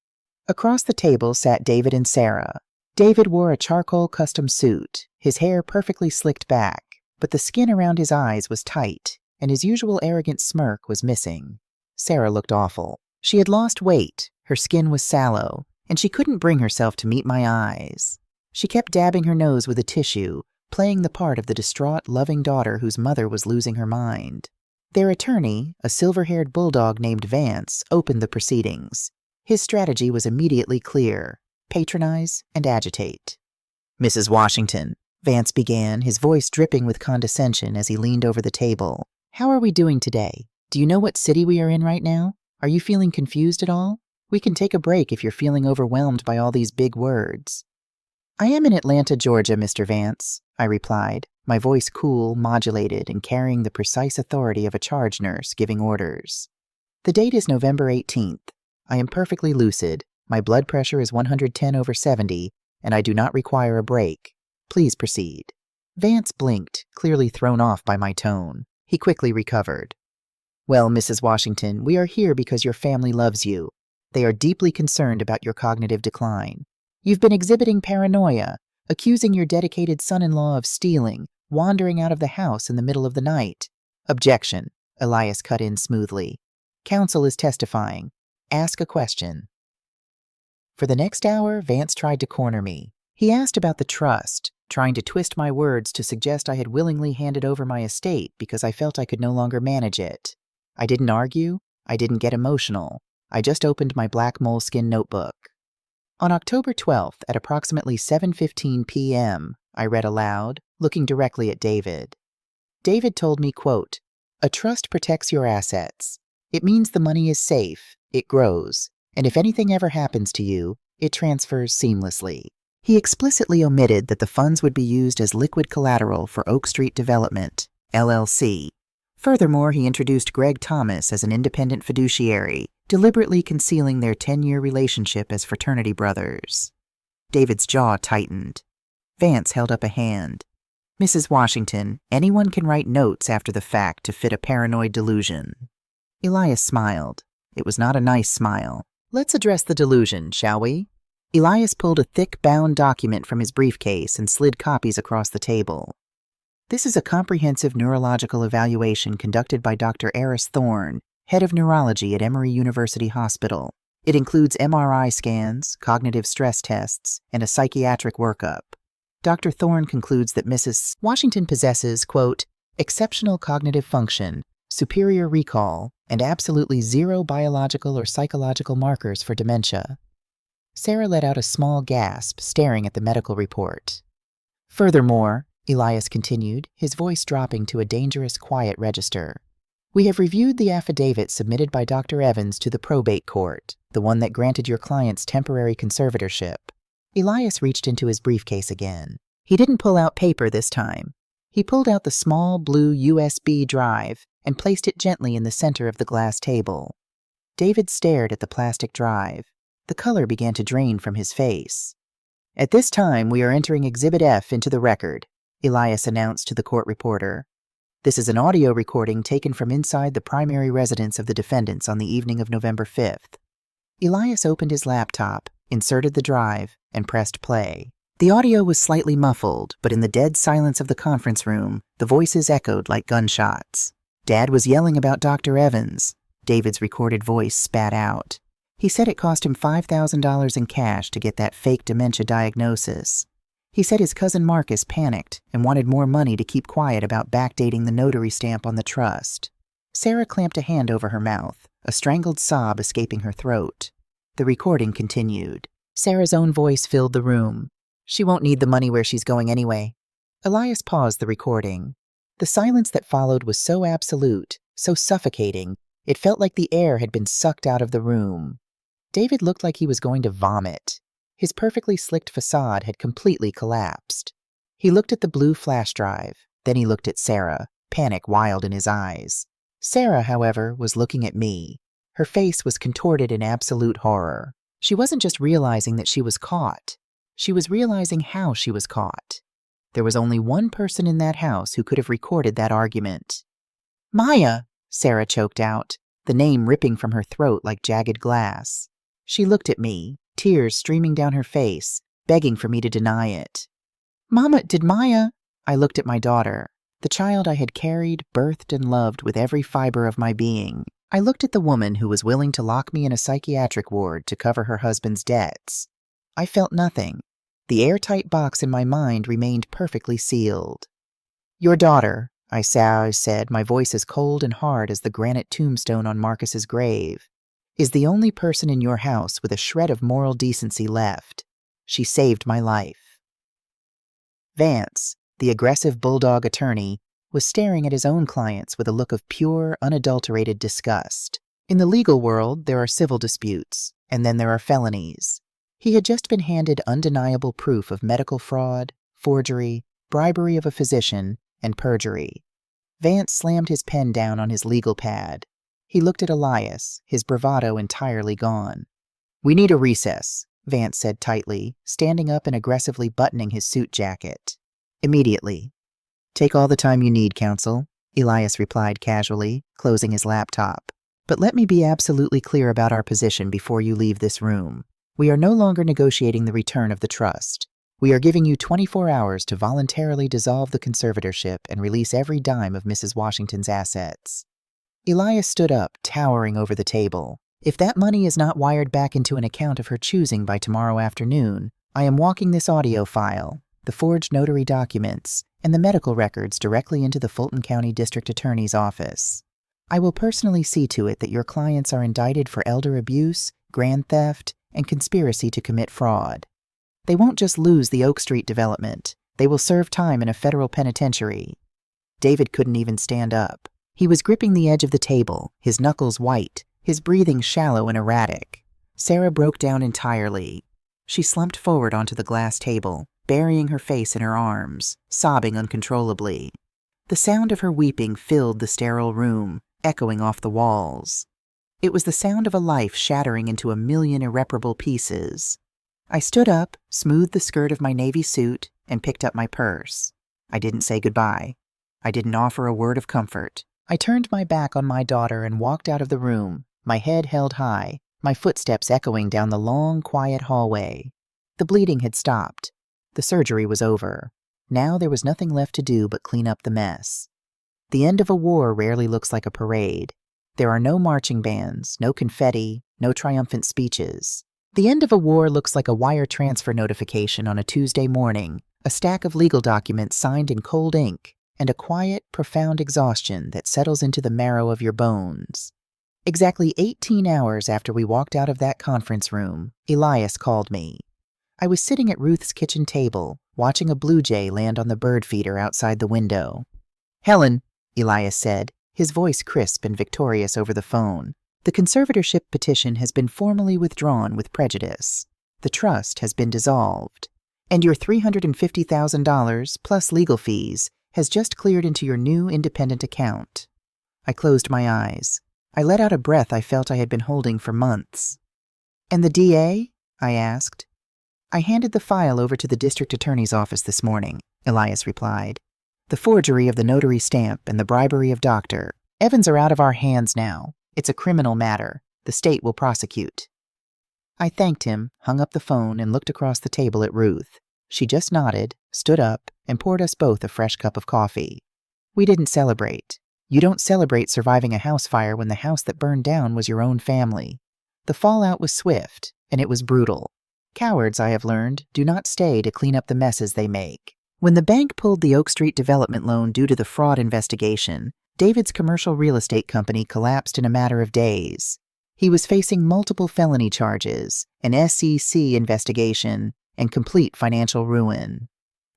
Across the table sat David and Sarah. David wore a charcoal custom suit, his hair perfectly slicked back, but the skin around his eyes was tight, and his usual arrogant smirk was missing. Sarah looked awful. She had lost weight, her skin was sallow, and she couldn't bring herself to meet my eyes. She kept dabbing her nose with a tissue, playing the part of the distraught, loving daughter whose mother was losing her mind. Their attorney, a silver-haired bulldog named Vance, opened the proceedings. His strategy was immediately clear: patronize and agitate. "Mrs. Washington," Vance began, his voice dripping with condescension as he leaned over the table. "How are we doing today? Do you know what city we are in right now? Are you feeling confused at all? We can take a break if you're feeling overwhelmed by all these big words." "I am in Atlanta, Georgia, Mr. Vance," I replied, my voice cool, modulated, and carrying the precise authority of a charge nurse giving orders. "The date is November 18th. I am perfectly lucid. My blood pressure is 110/70, and I do not require a break. Please proceed." Vance blinked, clearly thrown off by my tone. He quickly recovered. "Well, Mrs. Washington, we are here because your family loves you. They are deeply concerned about your cognitive decline. You've been exhibiting paranoia, accusing your dedicated son-in-law of stealing, wandering out of the house in the middle of the night." "Objection," Elias cut in smoothly. "Counsel is testifying. Ask a question." For the next hour, Vance tried to corner me. He asked about the trust, trying to twist my words to suggest I had willingly handed over my estate because I felt I could no longer manage it. I didn't argue. I didn't get emotional. I just opened my black moleskin notebook. On October 12th, at approximately 7:15 p.m., I read aloud, looking directly at David. David told me, quote, "A trust protects your assets. It means the money is safe, it grows, and if anything ever happens to you, it transfers seamlessly." He explicitly omitted that the funds would be used as liquid collateral for Oak Street Development, LLC. Furthermore, he introduced Greg Thomas as an independent fiduciary, deliberately concealing their 10-year relationship as fraternity brothers. David's jaw tightened. Vance held up a hand. "Mrs. Washington, anyone can write notes after the fact to fit a paranoid delusion." Elias smiled. It was not a nice smile. "Let's address the delusion, shall we?" Elias pulled a thick, bound document from his briefcase and slid copies across the table. "This is a comprehensive neurological evaluation conducted by Dr. Eris Thorne, head of neurology at Emory University Hospital. It includes MRI scans, cognitive stress tests, and a psychiatric workup. Dr. Thorne concludes that Mrs. Washington possesses, quote, exceptional cognitive function, superior recall, and absolutely zero biological or psychological markers for dementia." Sarah let out a small gasp, staring at the medical report. "Furthermore," Elias continued, his voice dropping to a dangerous, quiet register, "we have reviewed the affidavit submitted by Dr. Evans to the probate court, the one that granted your client's temporary conservatorship." Elias reached into his briefcase again. He didn't pull out paper this time. He pulled out the small blue USB drive and placed it gently in the center of the glass table. David stared at the plastic drive. The color began to drain from his face. "At this time, we are entering Exhibit F into the record," Elias announced to the court reporter. "This is an audio recording taken from inside the primary residence of the defendants on the evening of November 5th. Elias opened his laptop, inserted the drive, and pressed play. The audio was slightly muffled, but in the dead silence of the conference room, the voices echoed like gunshots. "Dad was yelling about Dr. Evans," David's recorded voice spat out. "He said it cost him $5,000 in cash to get that fake dementia diagnosis. He said his cousin Marcus panicked and wanted more money to keep quiet about backdating the notary stamp on the trust." Sarah clamped a hand over her mouth, a strangled sob escaping her throat. The recording continued. Sarah's own voice filled the room. "She won't need the money where she's going anyway." Elias paused the recording. The silence that followed was so absolute, so suffocating, it felt like the air had been sucked out of the room. David looked like he was going to vomit. His perfectly slicked facade had completely collapsed. He looked at the blue flash drive, then he looked at Sarah, panic wild in his eyes. Sarah, however, was looking at me. Her face was contorted in absolute horror. She wasn't just realizing that she was caught. She was realizing how she was caught. There was only one person in that house who could have recorded that argument. "Maya!" Sarah choked out, the name ripping from her throat like jagged glass. She looked at me, tears streaming down her face, begging for me to deny it. "Mama, did Maya—" I looked at my daughter, the child I had carried, birthed, and loved with every fiber of my being. I looked at the woman who was willing to lock me in a psychiatric ward to cover her husband's debts. I felt nothing. The airtight box in my mind remained perfectly sealed. "Your daughter," I said, my voice as cold and hard as the granite tombstone on Marcus's grave, "is the only person in your house with a shred of moral decency left. She saved my life." Vance, the aggressive bulldog attorney, was staring at his own clients with a look of pure, unadulterated disgust. In the legal world, there are civil disputes, and then there are felonies. He had just been handed undeniable proof of medical fraud, forgery, bribery of a physician, and perjury. Vance slammed his pen down on his legal pad. He looked at Elias, his bravado entirely gone. "We need a recess," Vance said tightly, standing up and aggressively buttoning his suit jacket. "Immediately." "Take all the time you need, counsel," Elias replied casually, closing his laptop. "But let me be absolutely clear about our position before you leave this room. We are no longer negotiating the return of the trust. We are giving you 24 hours to voluntarily dissolve the conservatorship and release every dime of Mrs. Washington's assets." Elias stood up, towering over the table. "If that money is not wired back into an account of her choosing by tomorrow afternoon, I am walking this audio file, the forged notary documents, and the medical records directly into the Fulton County District Attorney's office. I will personally see to it that your clients are indicted for elder abuse, grand theft, and conspiracy to commit fraud. They won't just lose the Oak Street development. They will serve time in a federal penitentiary." David couldn't even stand up. He was gripping the edge of the table, his knuckles white, his breathing shallow and erratic. Sarah broke down entirely. She slumped forward onto the glass table, burying her face in her arms, sobbing uncontrollably. The sound of her weeping filled the sterile room, echoing off the walls. It was the sound of a life shattering into a million irreparable pieces. I stood up, smoothed the skirt of my navy suit, and picked up my purse. I didn't say goodbye. I didn't offer a word of comfort. I turned my back on my daughter and walked out of the room, my head held high, my footsteps echoing down the long, quiet hallway. The bleeding had stopped. The surgery was over. Now there was nothing left to do but clean up the mess. The end of a war rarely looks like a parade. There are no marching bands, no confetti, no triumphant speeches. The end of a war looks like a wire transfer notification on a Tuesday morning, a stack of legal documents signed in cold ink, and a quiet, profound exhaustion that settles into the marrow of your bones. Exactly 18 hours after we walked out of that conference room, Elias called me. I was sitting at Ruth's kitchen table, watching a blue jay land on the bird feeder outside the window. "Helen," Elias said, his voice crisp and victorious over the phone, "the conservatorship petition has been formally withdrawn with prejudice. The trust has been dissolved. And your $350,000 plus legal fees has just cleared into your new independent account." I closed my eyes. I let out a breath I felt I had been holding for months. "And the DA?" I asked. "I handed the file over to the district attorney's office this morning," Elias replied. "The forgery of the notary stamp and the bribery of Dr. Evans are out of our hands now. It's a criminal matter. The state will prosecute." I thanked him, hung up the phone, and looked across the table at Ruth. She just nodded, stood up, and poured us both a fresh cup of coffee. We didn't celebrate. You don't celebrate surviving a house fire when the house that burned down was your own family. The fallout was swift, and it was brutal. Cowards, I have learned, do not stay to clean up the messes they make. When the bank pulled the Oak Street development loan due to the fraud investigation, David's commercial real estate company collapsed in a matter of days. He was facing multiple felony charges, an SEC investigation, and complete financial ruin.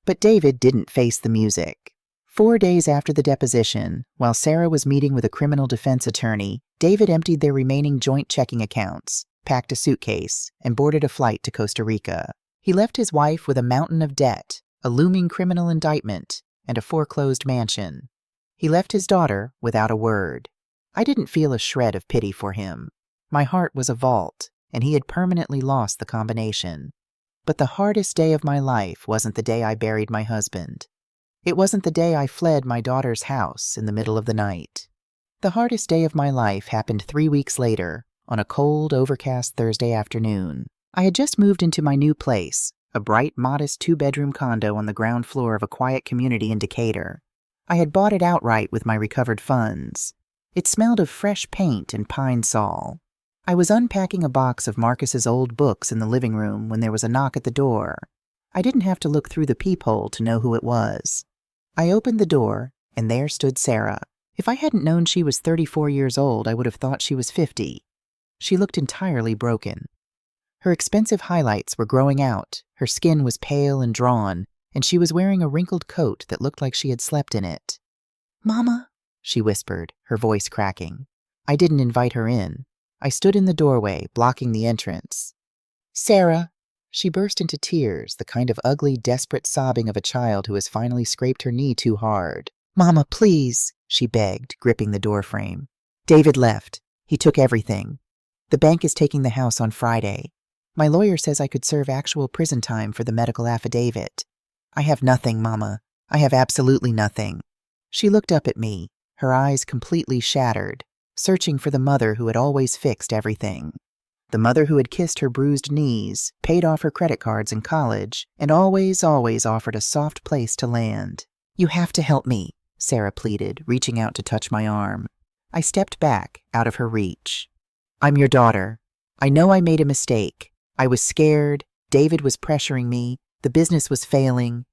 But David didn't face the music. 4 days after the deposition, while Sarah was meeting with a criminal defense attorney, David emptied their remaining joint checking accounts, packed a suitcase, and boarded a flight to Costa Rica. He left his wife with a mountain of debt, a looming criminal indictment, and a foreclosed mansion. He left his daughter without a word. I didn't feel a shred of pity for him. My heart was a vault, and he had permanently lost the combination. But the hardest day of my life wasn't the day I buried my husband. It wasn't the day I fled my daughter's house in the middle of the night. The hardest day of my life happened 3 weeks later, on a cold, overcast Thursday afternoon. I had just moved into my new place, a bright, modest 2-bedroom condo on the ground floor of a quiet community in Decatur. I had bought it outright with my recovered funds. It smelled of fresh paint and pine sol. I was unpacking a box of Marcus's old books in the living room when there was a knock at the door. I didn't have to look through the peephole to know who it was. I opened the door, and there stood Sarah. If I hadn't known she was 34 years old, I would have thought she was 50. She looked entirely broken. Her expensive highlights were growing out, her skin was pale and drawn, and she was wearing a wrinkled coat that looked like she had slept in it. "Mama," she whispered, her voice cracking. I didn't invite her in. I stood in the doorway, blocking the entrance. "Sarah!" She burst into tears, the kind of ugly, desperate sobbing of a child who has finally scraped her knee too hard. "Mama, please," she begged, gripping the doorframe. "David left. He took everything. The bank is taking the house on Friday. My lawyer says I could serve actual prison time for the medical affidavit. I have nothing, Mama. I have absolutely nothing." She looked up at me, her eyes completely shattered, searching for the mother who had always fixed everything. The mother who had kissed her bruised knees, paid off her credit cards in college, and always offered a soft place to land. "You have to help me," Sarah pleaded, reaching out to touch my arm. I stepped back, out of her reach. "I'm your daughter. I know I made a mistake. I was scared. David was pressuring me. The business was failing.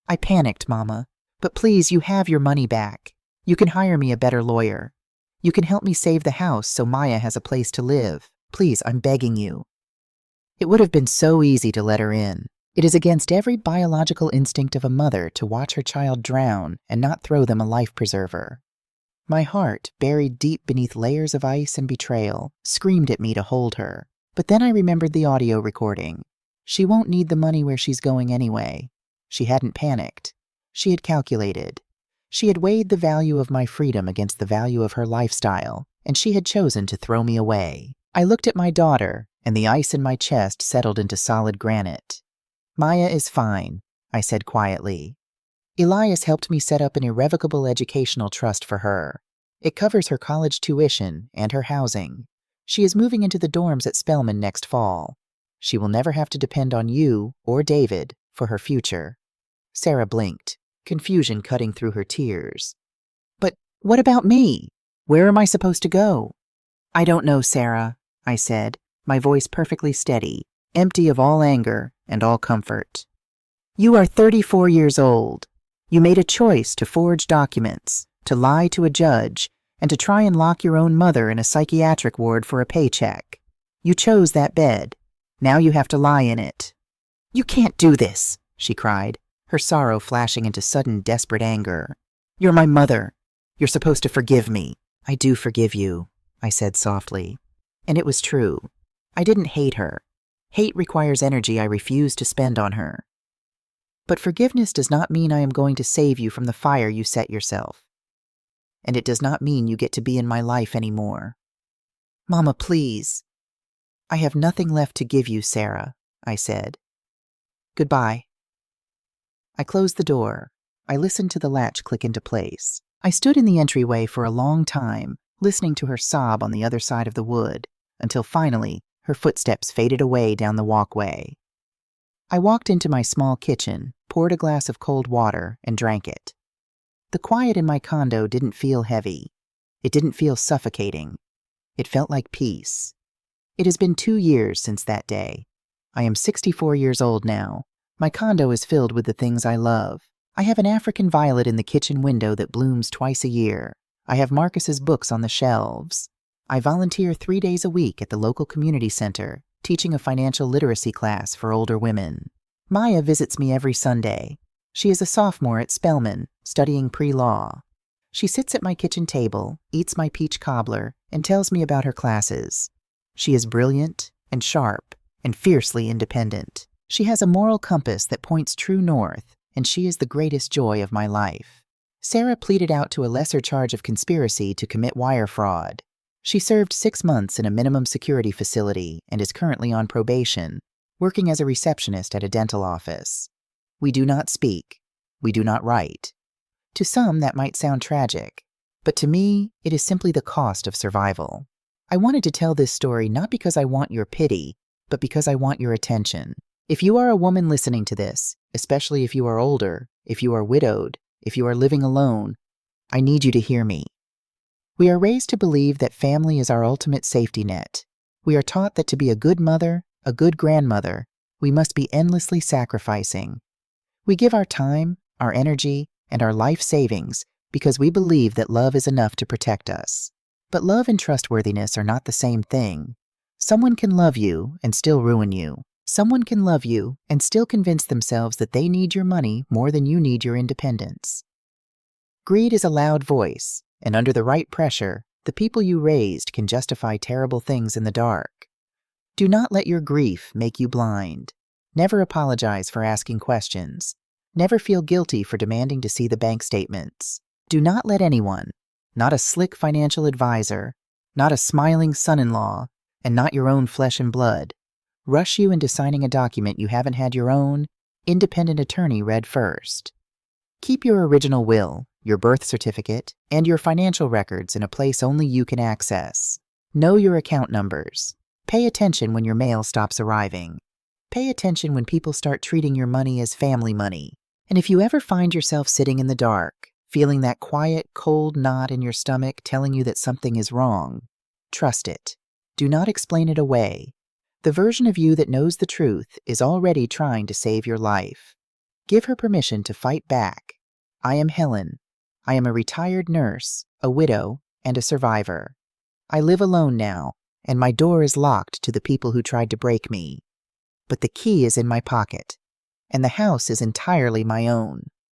I panicked, Mama. But please, you have your money back. You can hire me a better lawyer. You can help me save the house so Maya has a place to live. Please, I'm begging you." It would have been so easy to let her in. It is against every biological instinct of a mother to watch her child drown and not throw them a life preserver. My heart, buried deep beneath layers of ice and betrayal, screamed at me to hold her. But then I remembered the audio recording. She won't need the money where she's going anyway. She hadn't panicked. She had calculated. She had weighed the value of my freedom against the value of her lifestyle, and she had chosen to throw me away. I looked at my daughter, and the ice in my chest settled into solid granite. "Maya is fine," I said quietly. "Elias helped me set up an irrevocable educational trust for her. It covers her college tuition and her housing. She is moving into the dorms at Spelman next fall. She will never have to depend on you or David for her future." Sarah blinked, confusion cutting through her tears. "But what about me? Where am I supposed to go?" "I don't know, Sarah," I said, my voice perfectly steady, empty of all anger and all comfort. "You are 34 years old. You made a choice to forge documents, to lie to a judge, and to try and lock your own mother in a psychiatric ward for a paycheck. You chose that bed. Now you have to lie in it." "You can't do this," she cried, her sorrow flashing into sudden desperate anger. "You're my mother. You're supposed to forgive me." "I do forgive you," I said softly. And it was true. I didn't hate her. Hate requires energy I refuse to spend on her. But forgiveness does not mean I am going to save you from the fire you set yourself. And it does not mean you get to be in my life anymore. "Mama, please." "I have nothing left to give you, Sarah," I said. "Goodbye." I closed the door. I listened to the latch click into place. I stood in the entryway for a long time, listening to her sob on the other side of the wood, until finally her footsteps faded away down the walkway. I walked into my small kitchen, poured a glass of cold water, and drank it. The quiet in my condo didn't feel heavy. It didn't feel suffocating. It felt like peace. It has been 2 years since that day. I am 64 years old now. My condo is filled with the things I love. I have an African violet in the kitchen window that blooms twice a year. I have Marcus's books on the shelves. I volunteer 3 days a week at the local community center, teaching a financial literacy class for older women. Maya visits me every Sunday. She is a sophomore at Spelman, studying pre-law. She sits at my kitchen table, eats my peach cobbler, and tells me about her classes. She is brilliant and sharp and fiercely independent. She has a moral compass that points true north, and she is the greatest joy of my life. Sarah pleaded out to a lesser charge of conspiracy to commit wire fraud. She served 6 months in a minimum security facility and is currently on probation, working as a receptionist at a dental office. We do not speak. We do not write. To some, that might sound tragic, but to me, it is simply the cost of survival. I wanted to tell this story not because I want your pity, but because I want your attention. If you are a woman listening to this, especially if you are older, if you are widowed, if you are living alone, I need you to hear me. We are raised to believe that family is our ultimate safety net. We are taught that to be a good mother, a good grandmother, we must be endlessly sacrificing. We give our time, our energy, and our life savings because we believe that love is enough to protect us. But love and trustworthiness are not the same thing. Someone can love you and still ruin you. Someone can love you and still convince themselves that they need your money more than you need your independence. Greed is a loud voice, and under the right pressure, the people you raised can justify terrible things in the dark. Do not let your grief make you blind. Never apologize for asking questions. Never feel guilty for demanding to see the bank statements. Do not let anyone, not a slick financial advisor, not a smiling son-in-law, and not your own flesh and blood, rush you into signing a document you haven't had your own independent attorney read first. Keep your original will, your birth certificate, and your financial records in a place only you can access. Know your account numbers. Pay attention when your mail stops arriving. Pay attention when people start treating your money as family money. And if you ever find yourself sitting in the dark, feeling that quiet, cold knot in your stomach telling you that something is wrong, trust it. Do not explain it away. The version of you that knows the truth is already trying to save your life. Give her permission to fight back. I am Helen. I am a retired nurse, a widow, and a survivor. I live alone now, and my door is locked to the people who tried to break me. But the key is in my pocket, and the house is entirely my own.